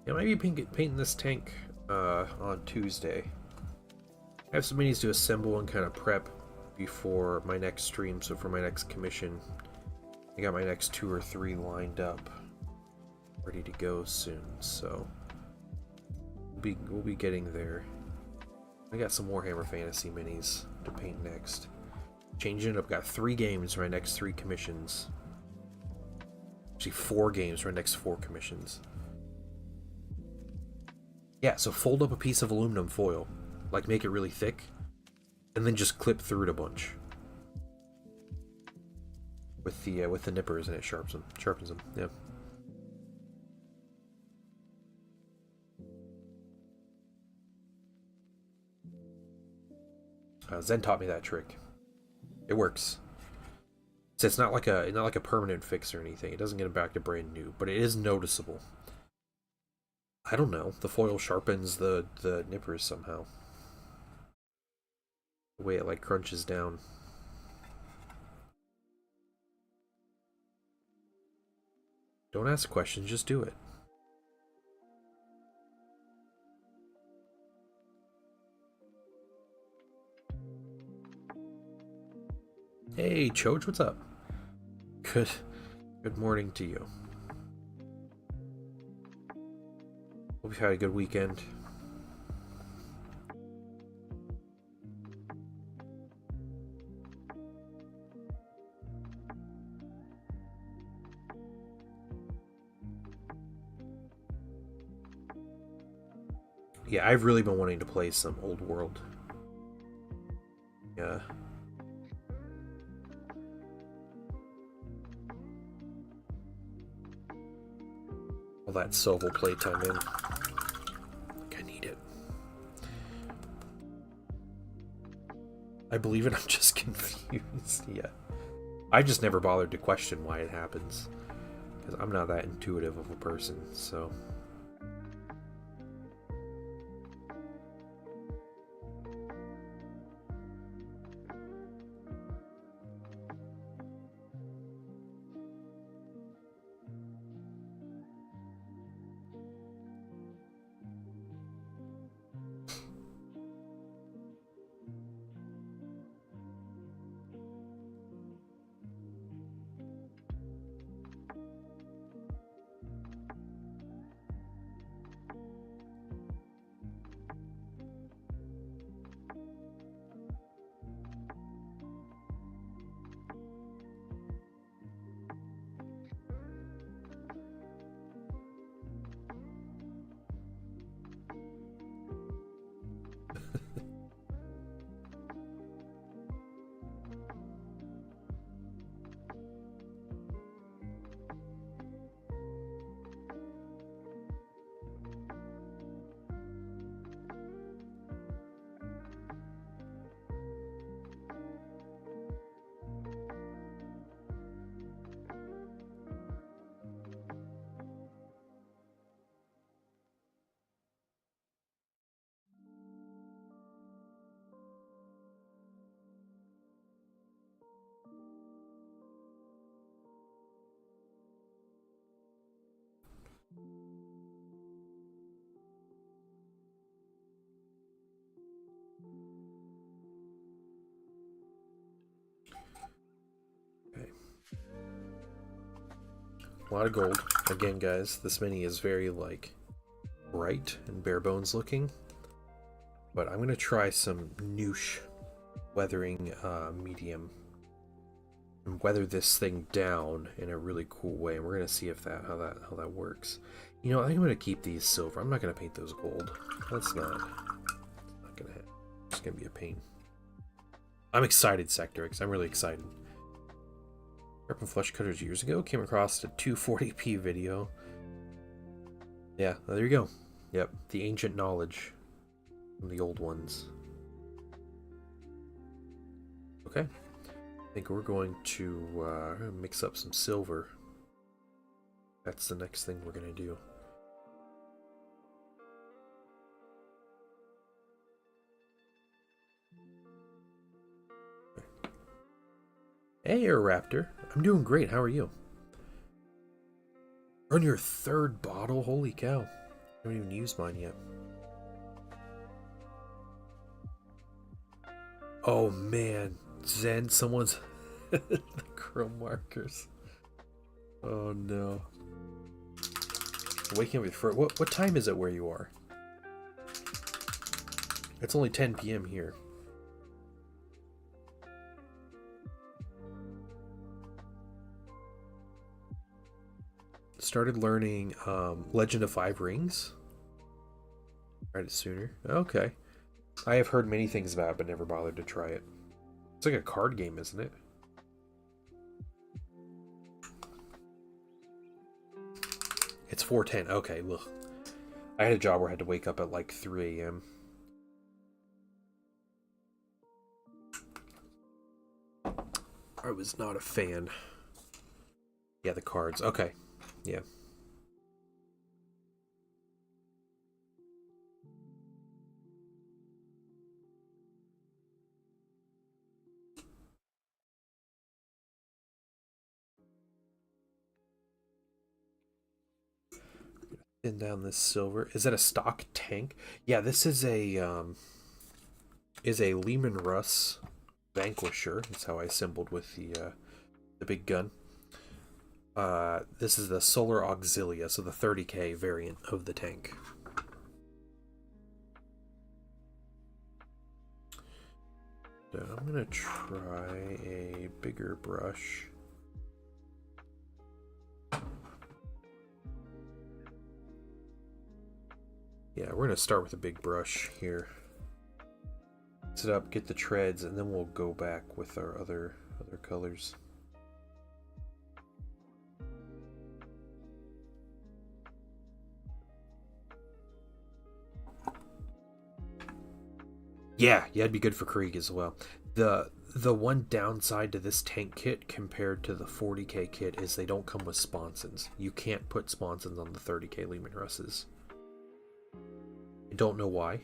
S1: Yeah, maybe painting this tank on Tuesday. I have some minis to assemble and kind of prep before my next stream, so for my next commission, I got my next 2 or 3 lined up, ready to go soon, so we'll be getting there. I got some Warhammer Fantasy minis to paint next. Changing it up, got 3 games for my next 3 commissions. Actually 4 games for my next 4 commissions. Yeah, so fold up a piece of aluminum foil, like make it really thick, and then just clip through it a bunch with the nippers, and it sharpens them. Yeah. Zen taught me that trick. It works. So it's not like a permanent fix or anything. It doesn't get it back to brand new, but it is noticeable. I don't know. The foil sharpens the nippers somehow. The way it like crunches down. Don't ask questions, just do it. Hey, Choach, what's up? Good morning to you. Hope you've had a good weekend. Yeah, I've really been wanting to play some Old World. Yeah. All that Soval playtime in. I need it. I believe it, I'm just confused. Yeah. I just never bothered to question why it happens. Because I'm not that intuitive of a person, so... Okay. A lot of gold. Again, guys, this mini is very, like, bright and bare bones looking. But I'm going to try some Noosh weathering medium. And weather this thing down in a really cool way. And we're going to see if how that works. You know, I think I'm going to keep these silver. I'm not going to paint those gold. That's not going to happen. It's going to be a pain. I'm excited, Sectorix. I'm really excited. Prepping flesh cutters years ago. Came across a 240p video. Yeah, there you go. Yep, the ancient knowledge from the old ones. Okay. I think we're going to mix up some silver. That's the next thing we're going to do. Hey, Raptor. I'm doing great. How are you? We're on your third bottle? Holy cow. I haven't even used mine yet. Oh, man. Zen, someone's... the chrome markers. Oh, no. Waking up with fur. What time is it where you are? It's only 10 p.m. here. Started learning Legend of Five Rings. Tried it sooner. Okay. I have heard many things about it, but never bothered to try it. It's like a card game, isn't it? It's 4:10. Okay, look. I had a job where I had to wake up at like 3 a.m. I was not a fan. Yeah, the cards. Okay. Yeah. Thin down this silver. Is that a stock tank? Yeah, this is a Lehman Russ Vanquisher. That's how I assembled with the big gun. This is the Solar Auxilia, so the 30k variant of the tank. So I'm gonna try a bigger brush. Yeah, we're gonna start with a big brush here. Mix it up, get the treads, and then we'll go back with our other colors. Yeah, it'd be good for Krieg as well. The one downside to this tank kit compared to the 40k kit is they don't come with sponsons. You can't put sponsons on the 30k Leman Russes. I don't know why.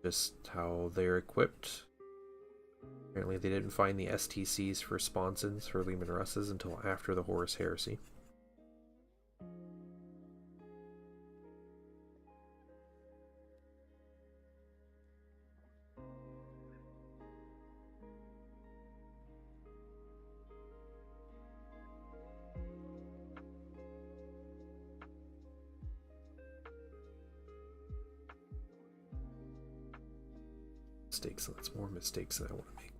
S1: Just how they're equipped. Apparently they didn't find the STCs for sponsons for Leman Russes until after the Horus Heresy. Mistakes, that's more mistakes than I want to make.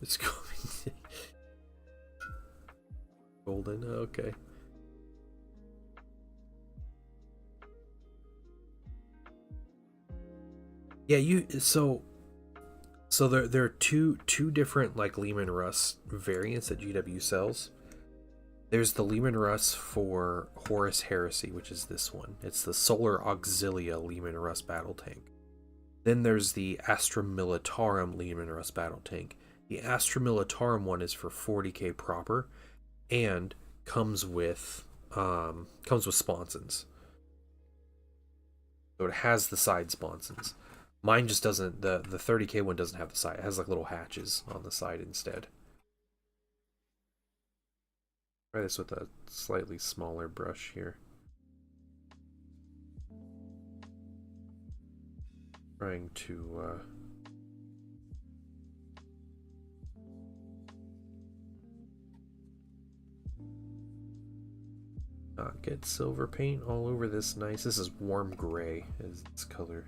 S1: It's going golden, okay. Yeah, so there are two different like Leman Russ variants that GW sells. There's the Leman Russ for Horus Heresy, which is this one. It's the Solar Auxilia Leman Russ battle tank. Then there's the Astra Militarum Leman Russ battle tank. The Astra Militarum one is for 40k proper, and comes with sponsons. So it has the side sponsons. Mine just doesn't. The 30k one doesn't have the side. It has like little hatches on the side instead. Try this with a slightly smaller brush here. Trying to not get silver paint all over this nice. This is warm gray is this color.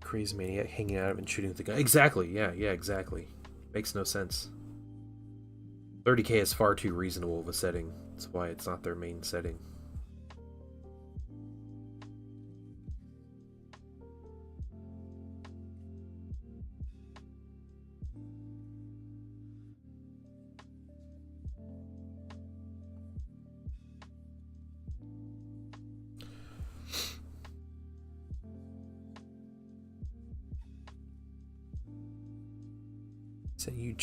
S1: Crazy maniac hanging out and shooting with the gun. Exactly, yeah, exactly. Makes no sense. 30k is far too reasonable of a setting. That's why it's not their main setting. So you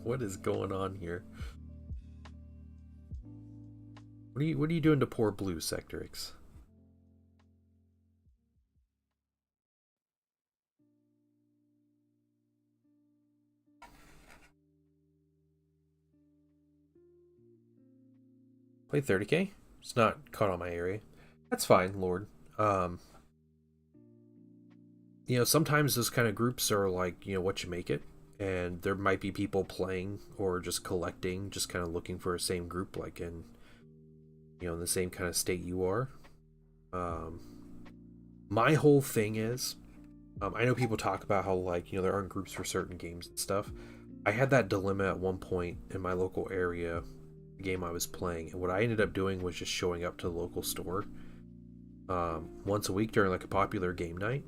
S1: what is going on here? What are you doing to poor blue, Sectorix? Play 30k? It's not caught on my area. That's fine, Lord. You know, sometimes those kind of groups are like, you know, what you make it. And there might be people playing or just collecting, just kind of looking for a same group, like in, you know, in the same kind of state you are. My whole thing is, I know people talk about how, like, you know, there aren't groups for certain games and stuff. I had that dilemma at one point in my local area, the game I was playing, and what I ended up doing was just showing up to the local store once a week during like a popular game night,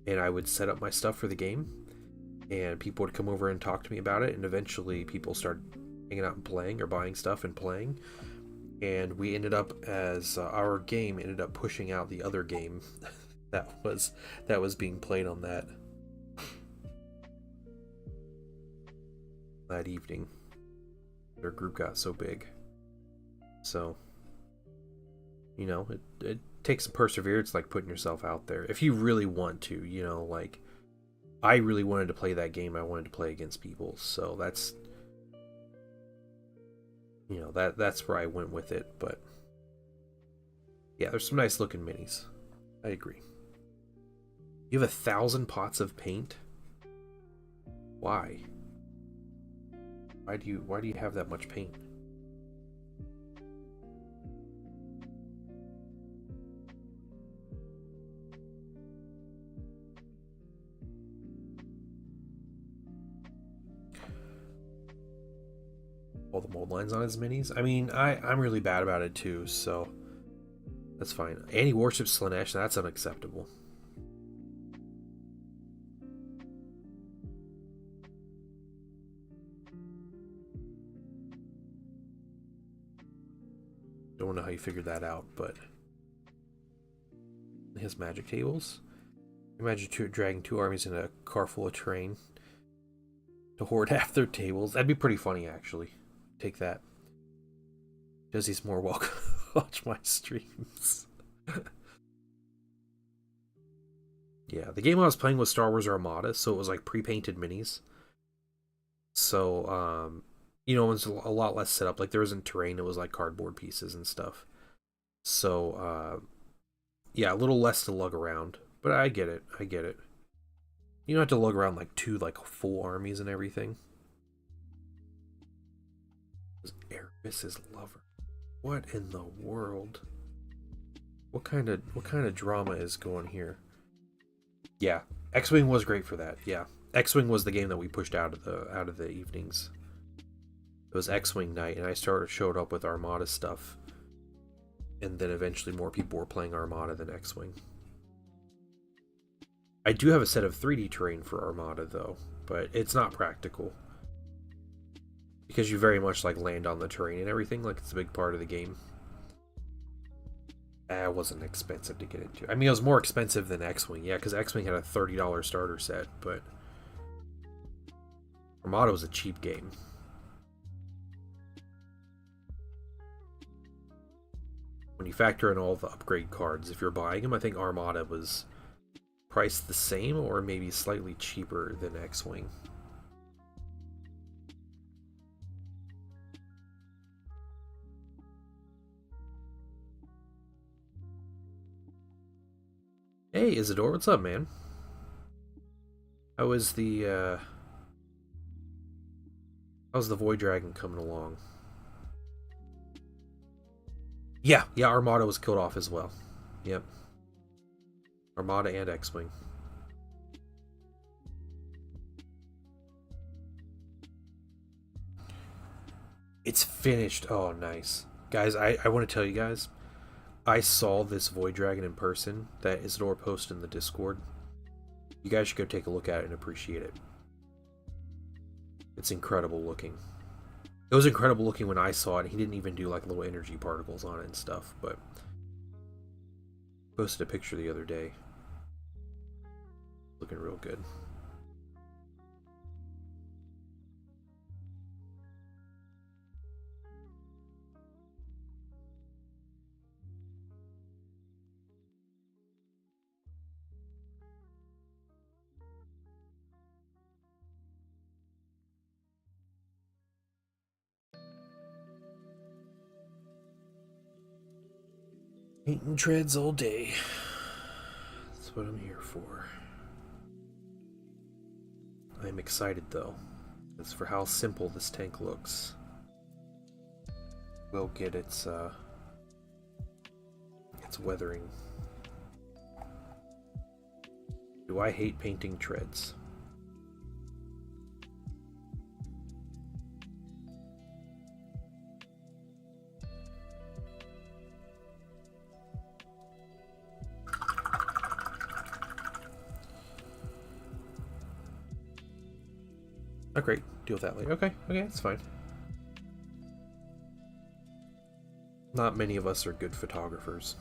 S1: and I would set up my stuff for the game, and people would come over and talk to me about it, and eventually people started hanging out and playing or buying stuff and playing, and we ended up, as our game ended up pushing out the other game that was being played on that evening. Their group got so big. So, you know, it takes some perseverance, like putting yourself out there. If you really want to, you know, like, I really wanted to play that game. I wanted to play against people. So that's, you know, that's where I went with it. But yeah, there's some nice looking minis. I agree. You have 1,000 pots of paint? Why? Why do you have that much paint? All the mold lines on his minis. I mean, I'm really bad about it too, so that's fine. And he worships Slaanesh, that's unacceptable. Don't know how you figured that out, but his magic tables. Imagine dragging 2 armies in a car full of terrain to hoard half their tables. That'd be pretty funny, actually. Take that. Does he's more welcome to watch my streams. Yeah, the game I was playing was Star Wars Armada, so it was like pre-painted minis. So, you know, it was a lot less set up. Like, there wasn't terrain, it was like cardboard pieces and stuff. So, yeah, a little less to lug around. But I get it. I get it. You don't have to lug around like 2 like full armies and everything. Erebus' lover. What in the world? What kind of drama is going here? Yeah, X-Wing was great for that. Yeah, X-Wing was the game that we pushed out of the evenings. It was X-Wing night, and I showed up with Armada stuff, and then eventually more people were playing Armada than X-Wing. I do have a set of 3D terrain for Armada though, but it's not practical because you very much like land on the terrain and everything. Like, it's a big part of the game. It wasn't expensive to get into. I mean, it was more expensive than X-Wing, yeah, because X-Wing had a $30 starter set, but Armada was a cheap game. When you factor in all the upgrade cards, if you're buying them, I think Armada was priced the same or maybe slightly cheaper than X-Wing. Hey, Isidore, what's up, man? How's the Void Dragon coming along? Yeah, Armada was killed off as well. Yep. Armada and X-Wing. It's finished. Oh, nice. Guys, I want to tell you guys, I saw this Void Dragon in person that Isidore posted in the Discord. You guys should go take a look at it and appreciate it. It's incredible looking. It was incredible looking when I saw it. He didn't even do like little energy particles on it and stuff, but posted a picture the other day. Looking real good. Painting treads all day. That's what I'm here for. I'm excited though. As for how simple this tank looks. We'll get its weathering. Do I hate painting treads? Oh, great. Deal with that later. Okay, that's fine. Not many of us are good photographers.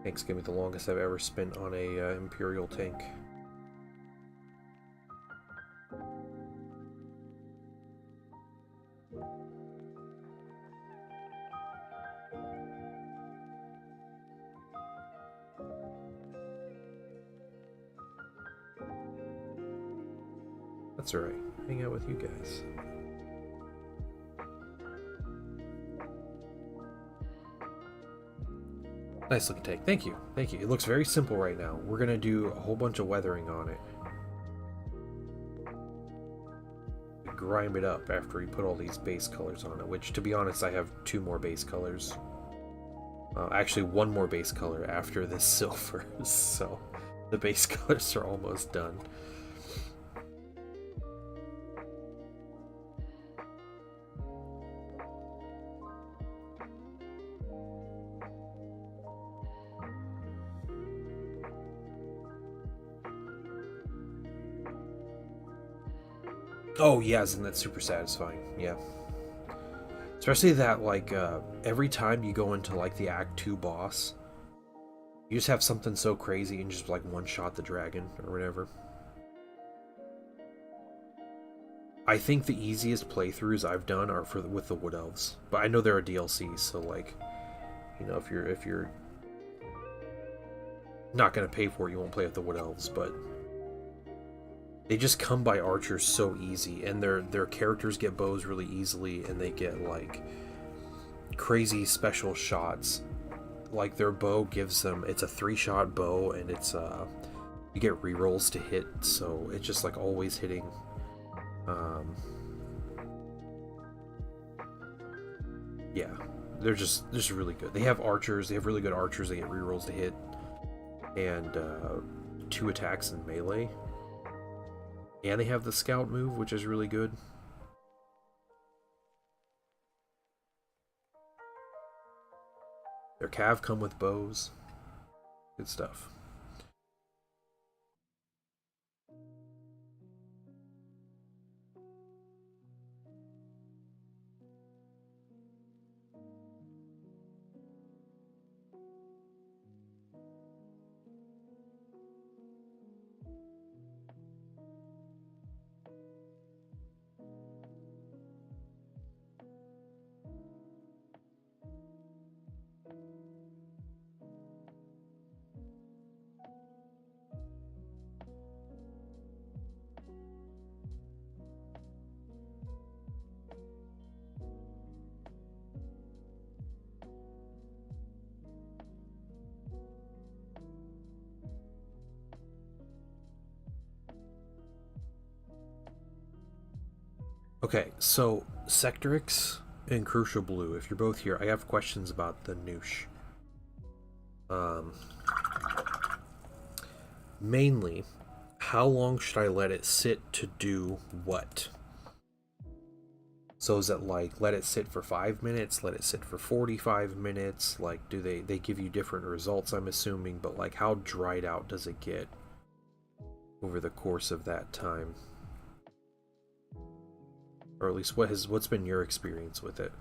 S1: Tank's gonna be the longest I've ever spent on a Imperial tank. That's alright. Hang out with you guys. Nice looking tank. Thank you. Thank you. It looks very simple right now. We're going to do a whole bunch of weathering on it. Grime it up after we put all these base colors on it, which, to be honest, I have 2 more base colors. Actually, 1 more base color after this silver, so the base colors are almost done. Oh, yeah, isn't that super satisfying? Yeah. Especially that, like, every time you go into, like, the Act 2 boss, you just have something so crazy and just, like, one-shot the dragon or whatever. I think the easiest playthroughs I've done are with the Wood Elves. But I know there are DLCs, so, like, you know, if you're not gonna pay for it, you won't play with the Wood Elves, but they just come by archers so easy, and their characters get bows really easily, and they get like crazy special shots. Like their bow gives them, it's a 3-shot bow, and it's you get rerolls to hit, so it's just like always hitting. Yeah, they're just really good. They have archers, they have really good archers, they get rerolls to hit, and 2 attacks in melee. And they have the scout move, which is really good. Their cav come with bows. Good stuff. Okay, so Sectrix and Crucial Blue, if you're both here, I have questions about the Noosh. Mainly, how long should I let it sit to do what? So is it like, let it sit for 5 minutes, let it sit for 45 minutes? Like, do they give you different results, I'm assuming, but like, how dried out does it get over the course of that time? Or at least what's been your experience with it?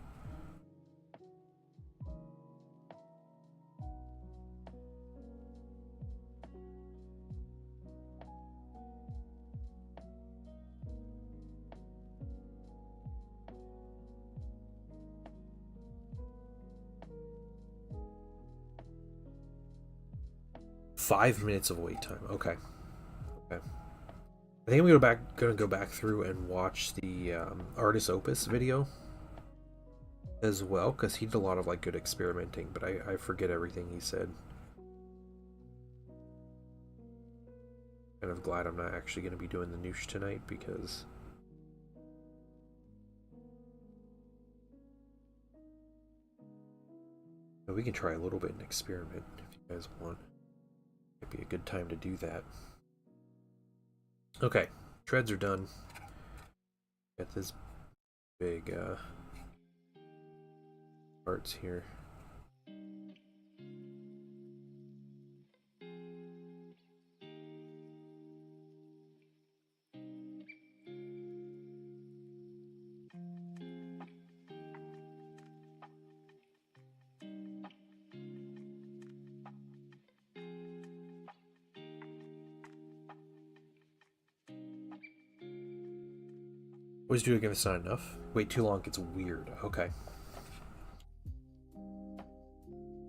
S1: Five minutes of wait time. Okay. Okay. I think I'm gonna go back through and watch the Artis Opus video as well, because he did a lot of like good experimenting, but I forget everything he said. Kind of glad I'm not actually going to be doing the Noosh tonight, because we can try a little bit and experiment if you guys want. Might be a good time to do that. Okay, treads are done. Got this big parts here. Always do it again if it's not enough. Wait too long, gets weird. Okay.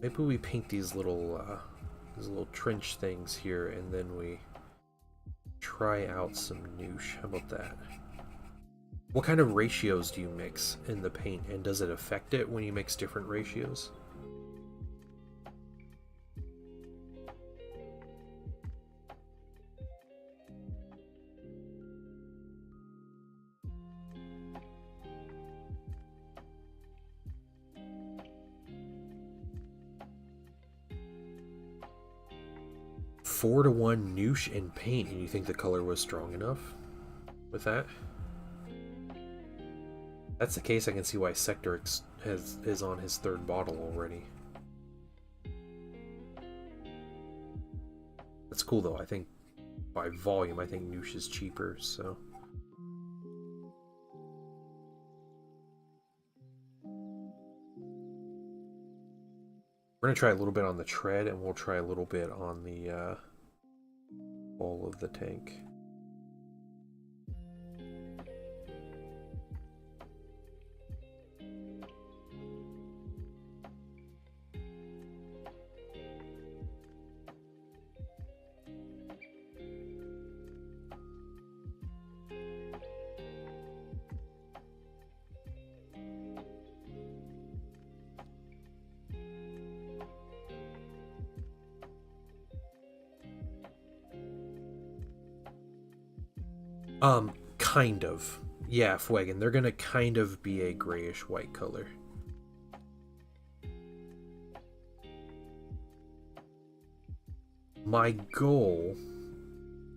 S1: Maybe we paint these little trench things here, and then we try out some noosh. How about that? What kind of ratios do you mix in the paint, and does it affect it when you mix different ratios? Four to 1 noosh in paint, and you think the color was strong enough with that? If that's the case, I can see why Sector is on his 3rd bottle already. That's cool though. I think by volume, I think noosh is cheaper, so. We're gonna try a little bit on the tread, and we'll try a little bit on the bowl of the tank. Kind of. Yeah, Fuegan, they're gonna kind of be a grayish white color. My goal,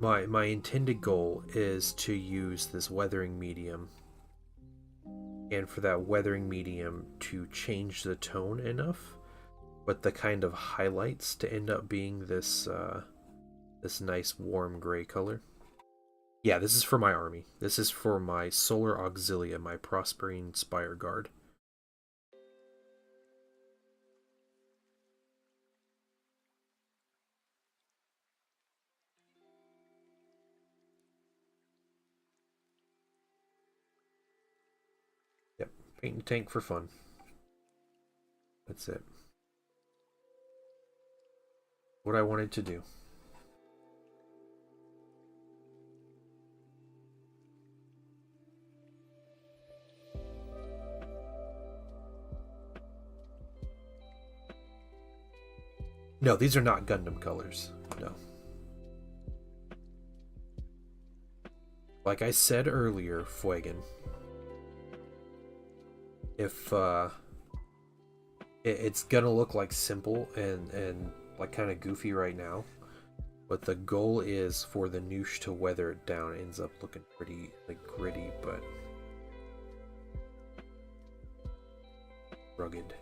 S1: my intended goal is to use this weathering medium, and for that weathering medium to change the tone enough, but the kind of highlights to end up being this this nice warm gray color. Yeah, this is for my army. This is for my Solar Auxilia, my Prospering Spire Guard. Yep, paint the tank for fun. That's it. What I wanted to do. No, these are not Gundam colors. No. Like I said earlier, Fuegan, if it's gonna look like simple and like kind of goofy right now, but the goal is for the noosh to weather it down. It ends up looking pretty like gritty, but rugged.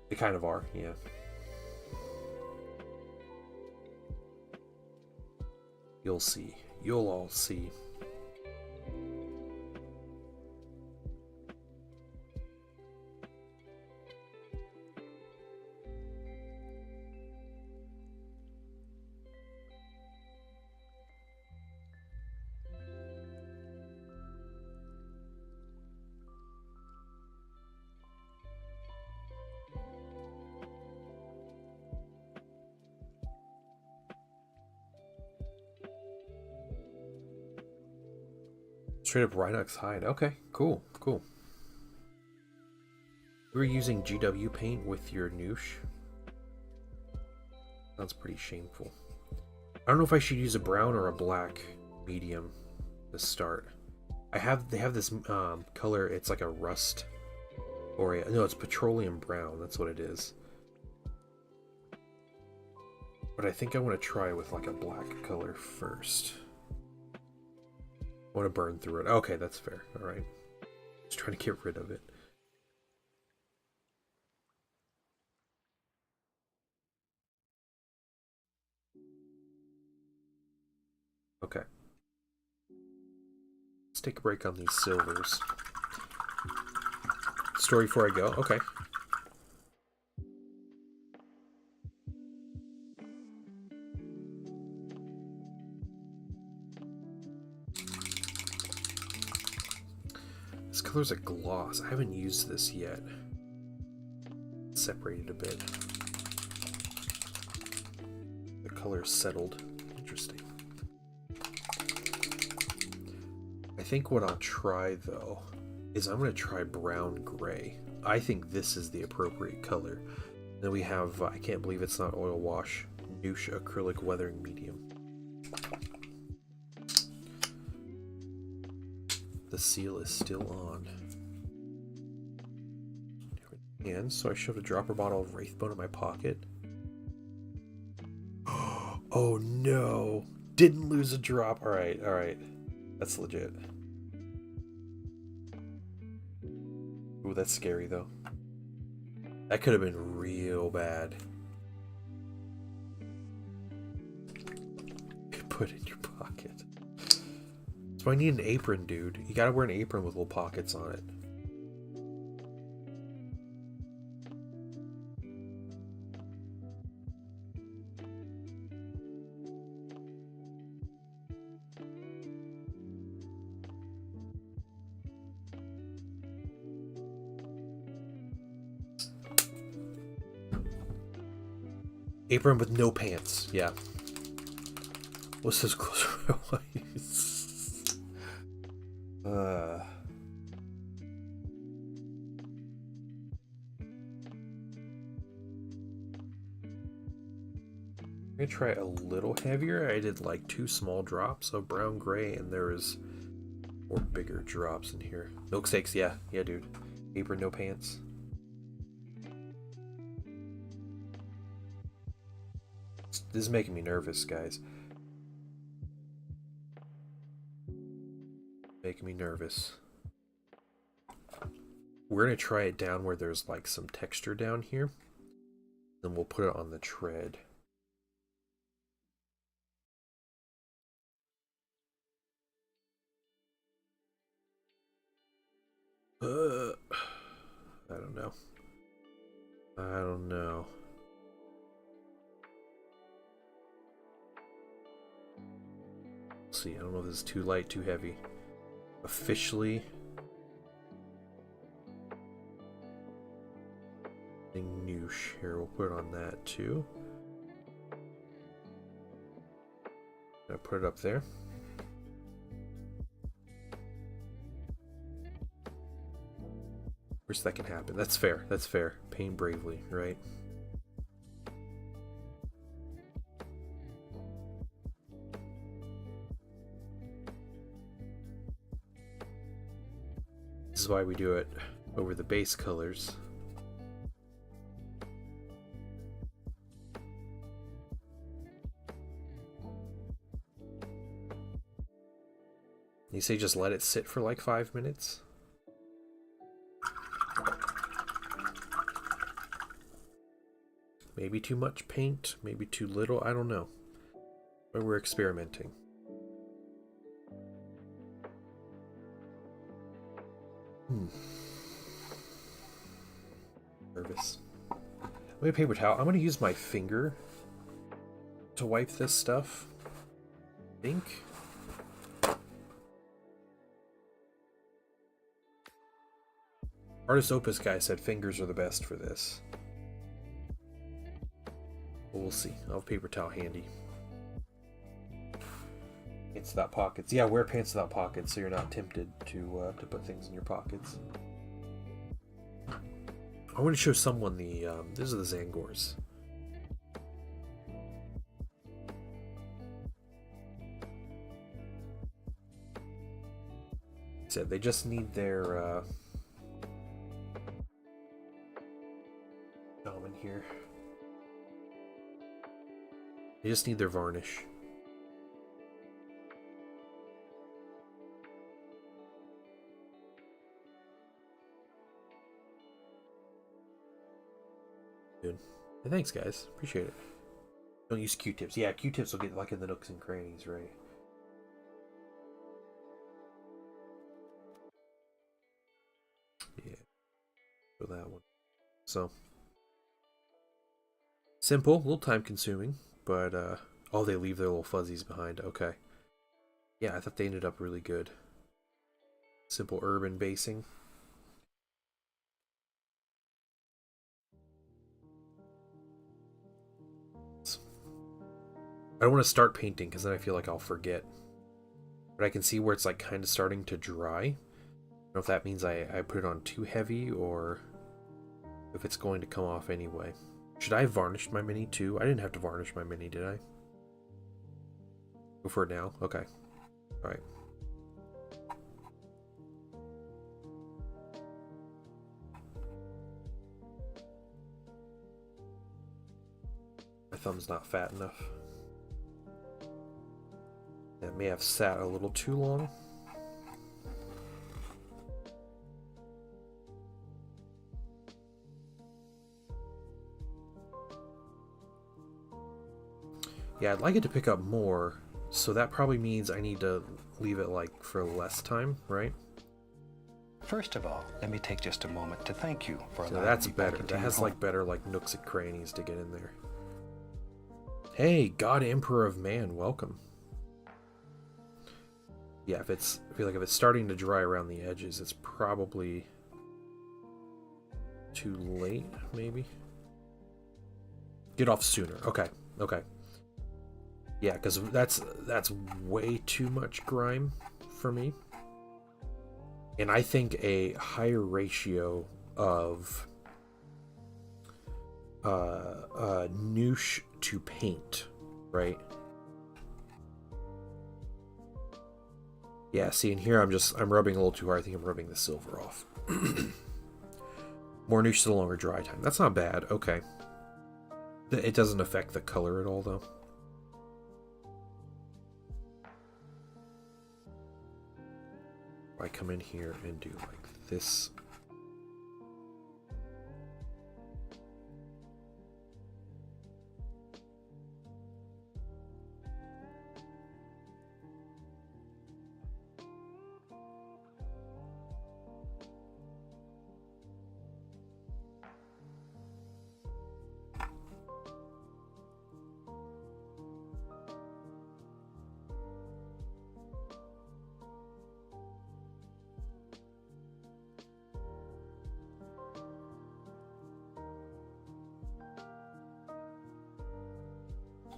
S1: They kind of are, yeah. You'll see. You'll all see. Straight up Rhinox hide. Okay, cool, cool. You were using GW paint with your noosh? Sounds pretty shameful. I don't know if I should use a brown or a black medium to start. They have this color, it's like a rust, or no, it's petroleum brown, that's what it is. But I think I want to try with like a black color first. I want to burn through it. Okay, that's fair. Alright. Just trying to get rid of it. Okay. Let's take a break on these silvers. Story before I go? Okay. color's a gloss. I haven't used this yet. Separated a bit. The color is settled. Interesting. I think what I'll try though is I'm going to try brown gray. I think this is the appropriate color. Then we have, I can't believe it's not oil wash, Noosh acrylic weathering medium. The seal is still on. And so I shoved a dropper bottle of Wraithbone in my pocket. Oh no! Didn't lose a drop. Alright, alright. That's legit. Ooh, that's scary though. That could have been real bad. Put in your pocket. So I need an apron, dude. You gotta wear an apron with little pockets on it. Apron with no pants, yeah. What's this close to my waist? I'm gonna try a little heavier. I did like 2 small drops of brown gray, and there is more bigger drops in here. Milkshakes, yeah, yeah, dude. Apron, no pants. This is making me nervous, guys. Making me nervous. We're gonna try it down where there's like some texture down here. Then we'll put it on the tread. I don't know. I don't know. See, I don't know if this is too light, too heavy. Officially, Noosh. Here, we'll put it on that too. I'll put it up there. Wish that can happen. That's fair. That's fair. Paint bravely, right? This is why we do it over the base colors. You say just let it sit for like 5 minutes? Maybe too much paint, maybe too little, I don't know. But we're experimenting. Nervous. Let me paper towel. I'm going to use my finger to wipe this stuff. I think. Artist Opus guy said fingers are the best for this. But we'll see. I'll have paper towel handy. Pants without pockets. Yeah, wear pants without pockets so you're not tempted to put things in your pockets. I want to show someone the, these are the Zangors. Said they just need their, in here. They just need their varnish. Good. Hey, thanks, guys. Appreciate it. Don't use Q-tips. Yeah, Q-tips will get like in the nooks and crannies, right? Yeah. For that one. So. Simple, a little time consuming, but, oh, they leave their little fuzzies behind. Okay. Yeah, I thought they ended up really good. Simple urban basing. I don't want to start painting because then I feel like I'll forget. But I can see where it's like kind of starting to dry. I don't know if that means I put it on too heavy or if it's going to come off anyway. Should I have varnished my mini too? I didn't have to varnish my mini, did I? Go for it now? Okay. Alright. My thumb's not fat enough. That may have sat a little too long. Yeah, I'd like it to pick up more, so that probably means I need to leave it like for less time, right?
S2: First of all, let me take just a moment to thank you for
S1: So
S2: allowing
S1: that's
S2: me back
S1: better.
S2: into
S1: That
S2: your
S1: has
S2: home.
S1: like better like nooks and crannies to get in there. Hey, God Emperor of Man, welcome. Yeah, I feel like if it's starting to dry around the edges, it's probably too late, maybe. Get off sooner. Okay, okay. Yeah, because that's way too much grime for me. And I think a higher ratio of noosh to paint, right? Yeah, see, and here I'm rubbing a little too hard. I think I'm rubbing the silver off. More noosh to the longer dry time. That's not bad. Okay. It doesn't affect the color at all, though. I come in here and do like this.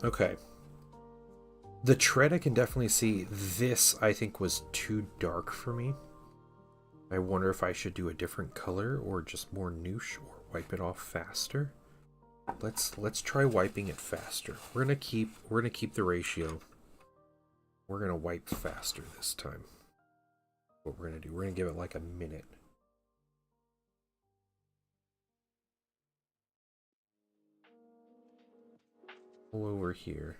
S1: Okay. The tread I can definitely see. This I think was too dark for me. I wonder if I should do a different color or just more noosh or wipe it off faster. Let's try wiping it faster. We're gonna keep the ratio. We're gonna wipe faster this time. What we're gonna do, we're gonna give it like a minute. All over here.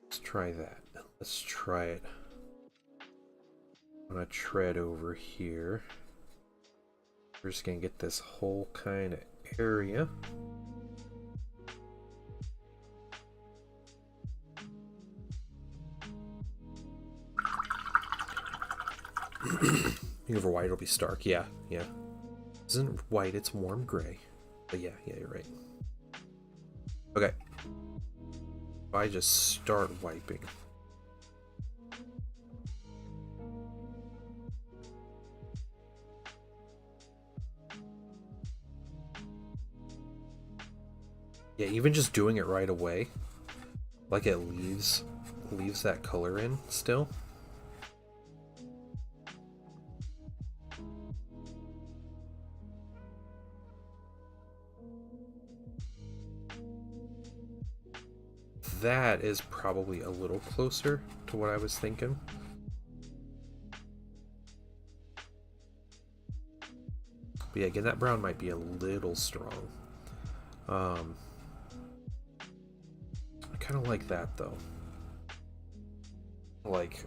S1: Let's try that. Let's try it. I'm gonna tread over here. We're just gonna get this whole kind of area. Over white, it'll be stark. Yeah, yeah. This isn't white, it's warm gray. But yeah, you're right. Okay. If I just start wiping. Yeah, even just doing it right away, like it leaves that color in still. That is probably a little closer to what I was thinking. But yeah, again, that brown might be a little strong. I kind of like that though. Like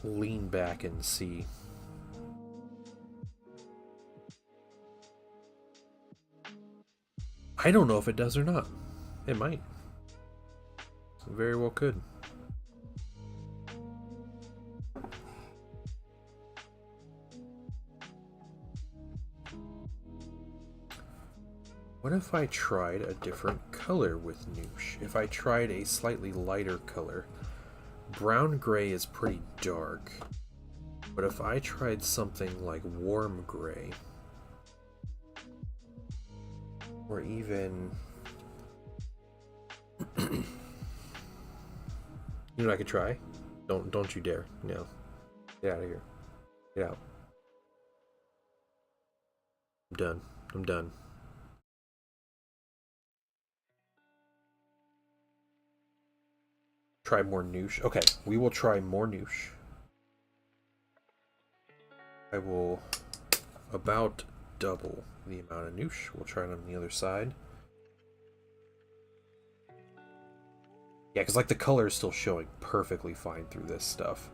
S1: lean back and see. I don't know if it does or not. It might. It very well could. What if I tried a different color with noosh? If I tried a slightly lighter color. Brown gray is pretty dark. But if I tried something like warm gray, or even, you know what I could try? Don't you dare. No. Get out of here. Get out. I'm done. I'm done. Try more noosh. Okay, we will try more noosh. I will about double the amount of noosh. We'll try it on the other side. Yeah, because like the color is still showing perfectly fine through this stuff.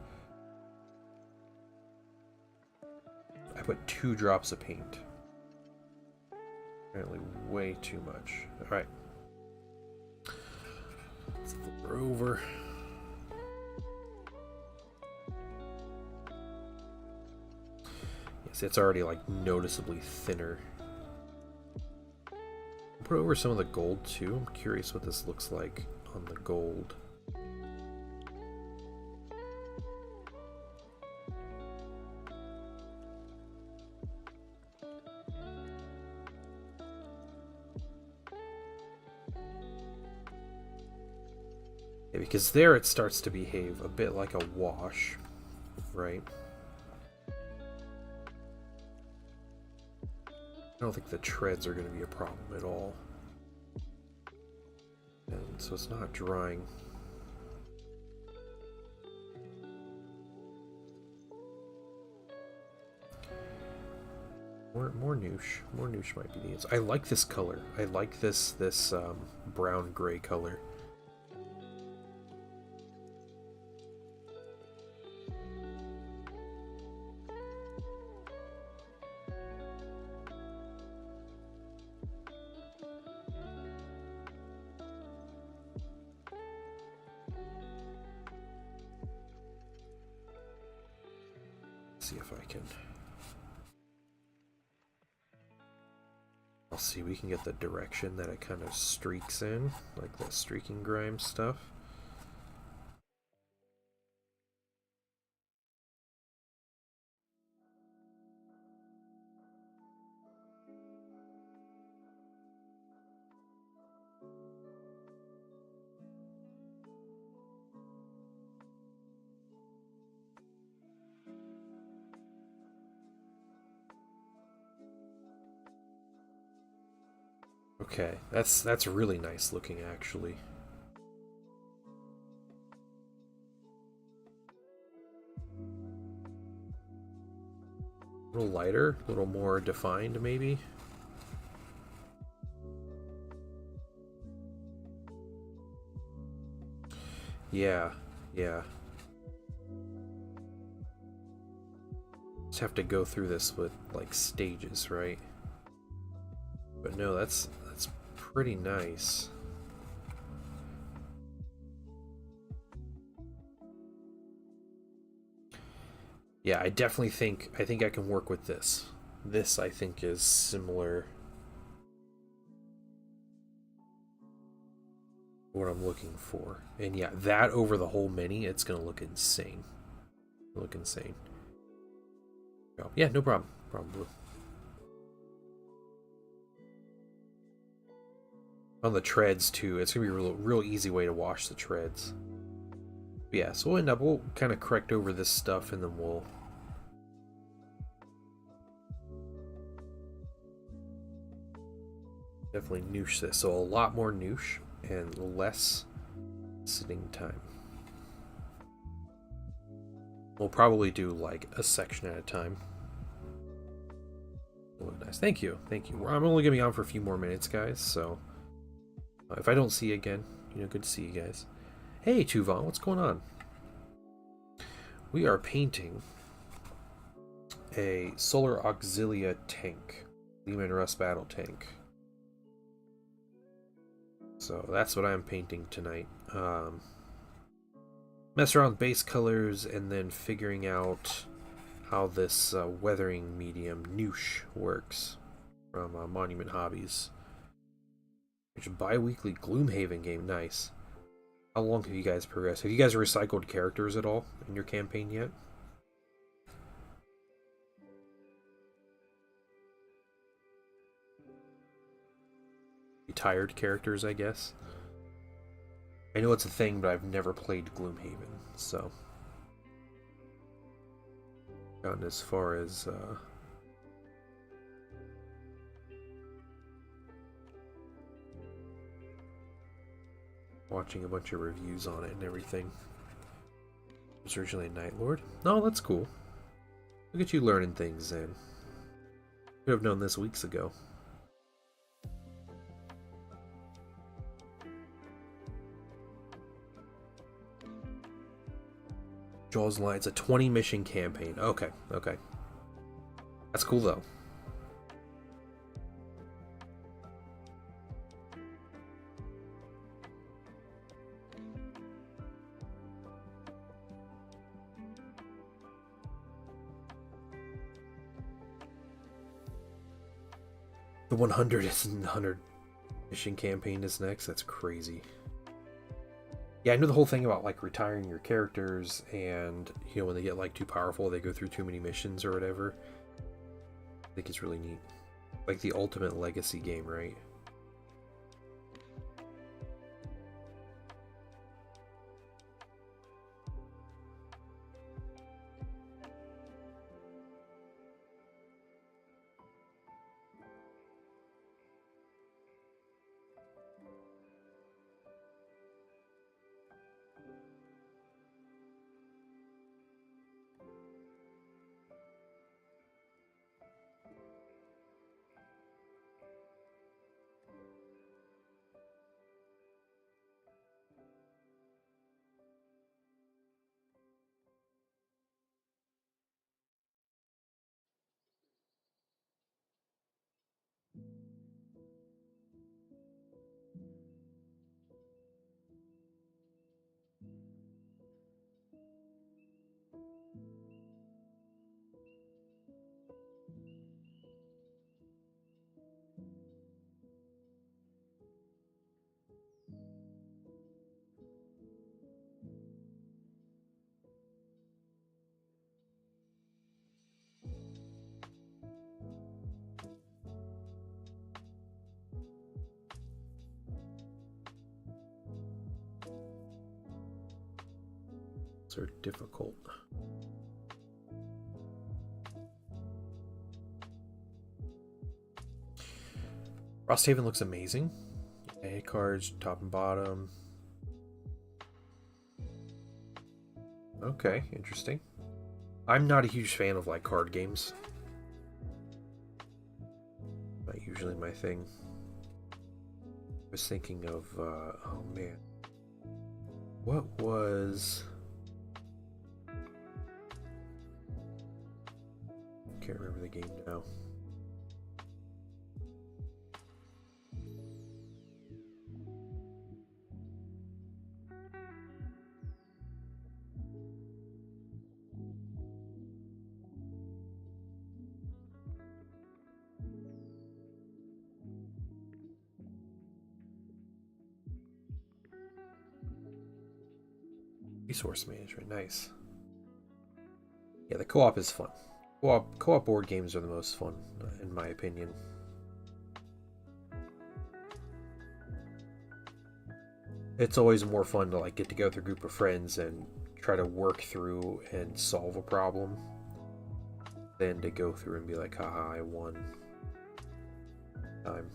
S1: I put 2 drops of paint. Apparently way too much. Alright. Let's flip her over. Yes, it's already like noticeably thinner. Put over some of the gold too. I'm curious what this looks like on the gold. Yeah, because there it starts to behave a bit like a wash, right? I don't think the treads are going to be a problem at all. And so it's not drying. More noosh. More noosh might be the answer. I like this color. I like this brown gray color. See if I can. I'll see, we can get the direction that it kind of streaks in, like that streaking grime stuff. Okay, that's really nice looking actually. A little lighter, a little more defined maybe. Yeah. Just have to go through this with like stages, right? But no, that's pretty nice. Yeah, I definitely think I can work with this. This I think is similar to what I'm looking for. And yeah, that over the whole mini, it's gonna look insane. Look insane. Oh, yeah, no problem. Blue. On the treads too, it's gonna be a real easy way to wash the treads. But yeah, so we'll kind of correct over this stuff and then we'll definitely noosh this. So a lot more noosh and less sitting time. We'll probably do like a section at a time. Look nice. Thank you. I'm only gonna be on for a few more minutes, guys, so if I don't see you again, good to see you guys. Hey, Tuvan, what's going on? We are painting a Solar Auxilia tank, Leman Russ battle tank. So that's what I'm painting tonight. Mess around with base colors and then figuring out how this weathering medium Noosh works from Monument Hobbies. Which bi-weekly Gloomhaven game, nice. How long have you guys progressed? Have you guys recycled characters at all in your campaign yet? retired characters, I guess. I know it's a thing, but I've never played Gloomhaven, so gotten as far as watching a bunch of reviews on it and everything. It was originally a Night Lord. No, that's cool. Look at you learning things, then. Could have known this weeks ago. Jaws Line. It's a 20 mission campaign. Okay, okay. That's cool though. The 100 mission campaign is next. That's crazy. Yeah, I know the whole thing about like retiring your characters, and you know when they get like too powerful, they go through too many missions or whatever. I think it's really neat. Like the ultimate legacy game, right? Are difficult. Frosthaven looks amazing. A cards, top and bottom. Okay, interesting. I'm not a huge fan of like card games. Not usually my thing. I was thinking of oh man. What was can't remember the game now. Resource management, nice. Yeah, the co-op is fun. Co-op board games are the most fun, in my opinion. It's always more fun to like get together with a group of friends and try to work through and solve a problem than to go through and be like, haha, I won. Time.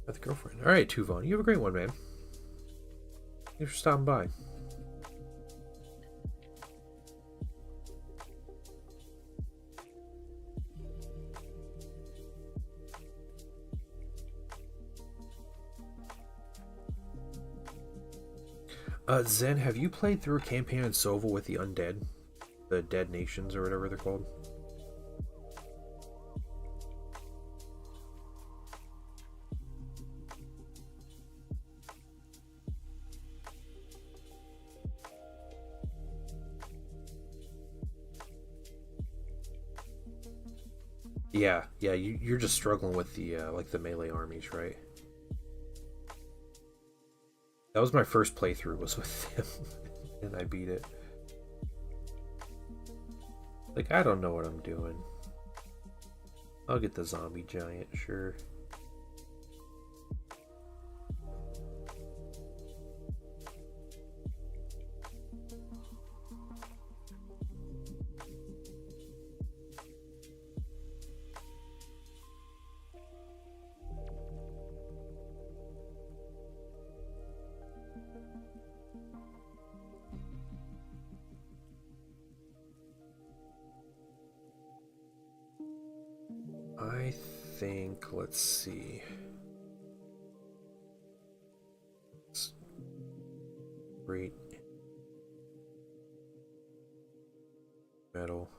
S1: With a girlfriend. All right, Tuvon, you have a great one, man. Thanks for stopping by. Zen, have you played through a campaign in Sova with the undead? The Dead Nations or whatever they're called? Yeah, you're just struggling with the like the melee armies, right? That was my first playthrough, was with him, and I beat it. Like, I don't know what I'm doing. I'll get the zombie giant, sure. I think, let's see. Great metal.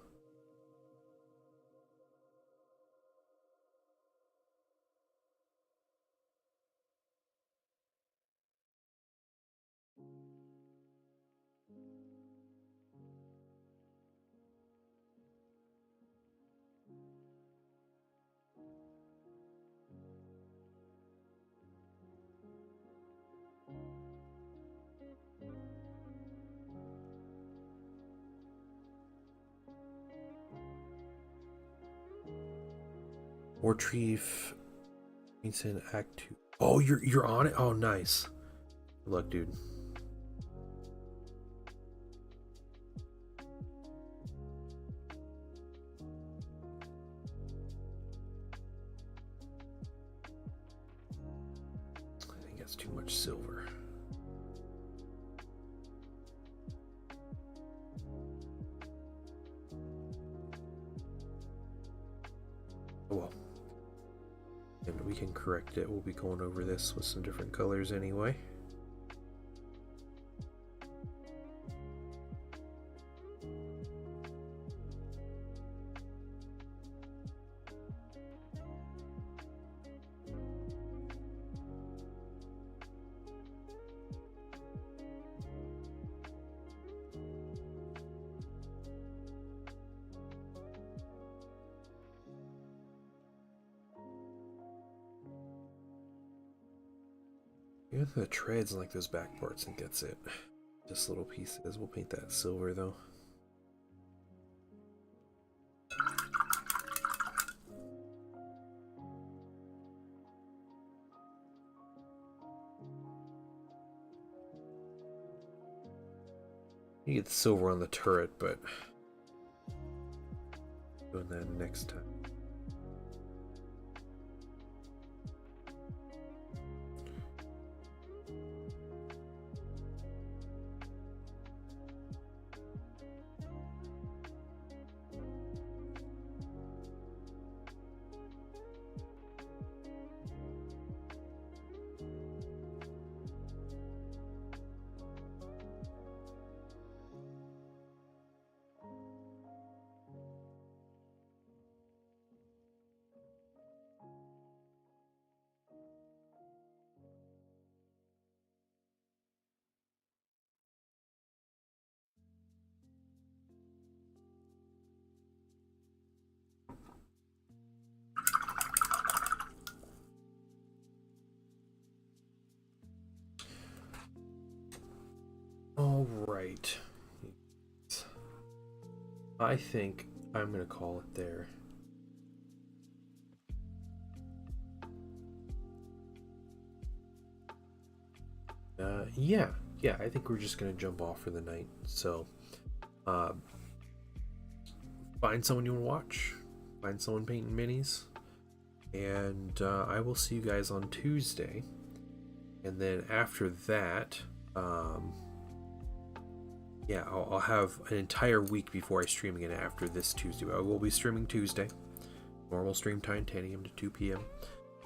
S1: Wartrief, Vincent, Act 2. Oh, you're on it? Oh, nice. Good luck, dude. I think that's too much silver. Oh well. And we can correct it. We'll be going over this with some different colors anyway. Even the treads and like those back parts, and gets it. Just little pieces. We'll paint that silver though. You get the silver on the turret, but doing that next time. All right. I think I'm gonna call it there. Yeah, I think we're just gonna jump off for the night. So, find someone you want to watch, find someone painting minis, and I will see you guys on Tuesday. And then after that, yeah, I'll have an entire week before I stream again after this Tuesday. I will be streaming Tuesday, normal stream time, 10 a.m. to 2 p.m.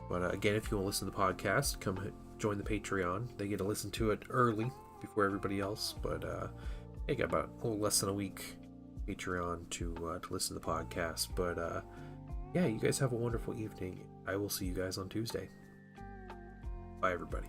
S1: But again, if you want to listen to the podcast, come join the Patreon. They get to listen to it early before everybody else, but I got about a little less than a week Patreon to listen to the podcast. But yeah, you guys have a wonderful evening. I will see you guys on Tuesday. Bye, everybody.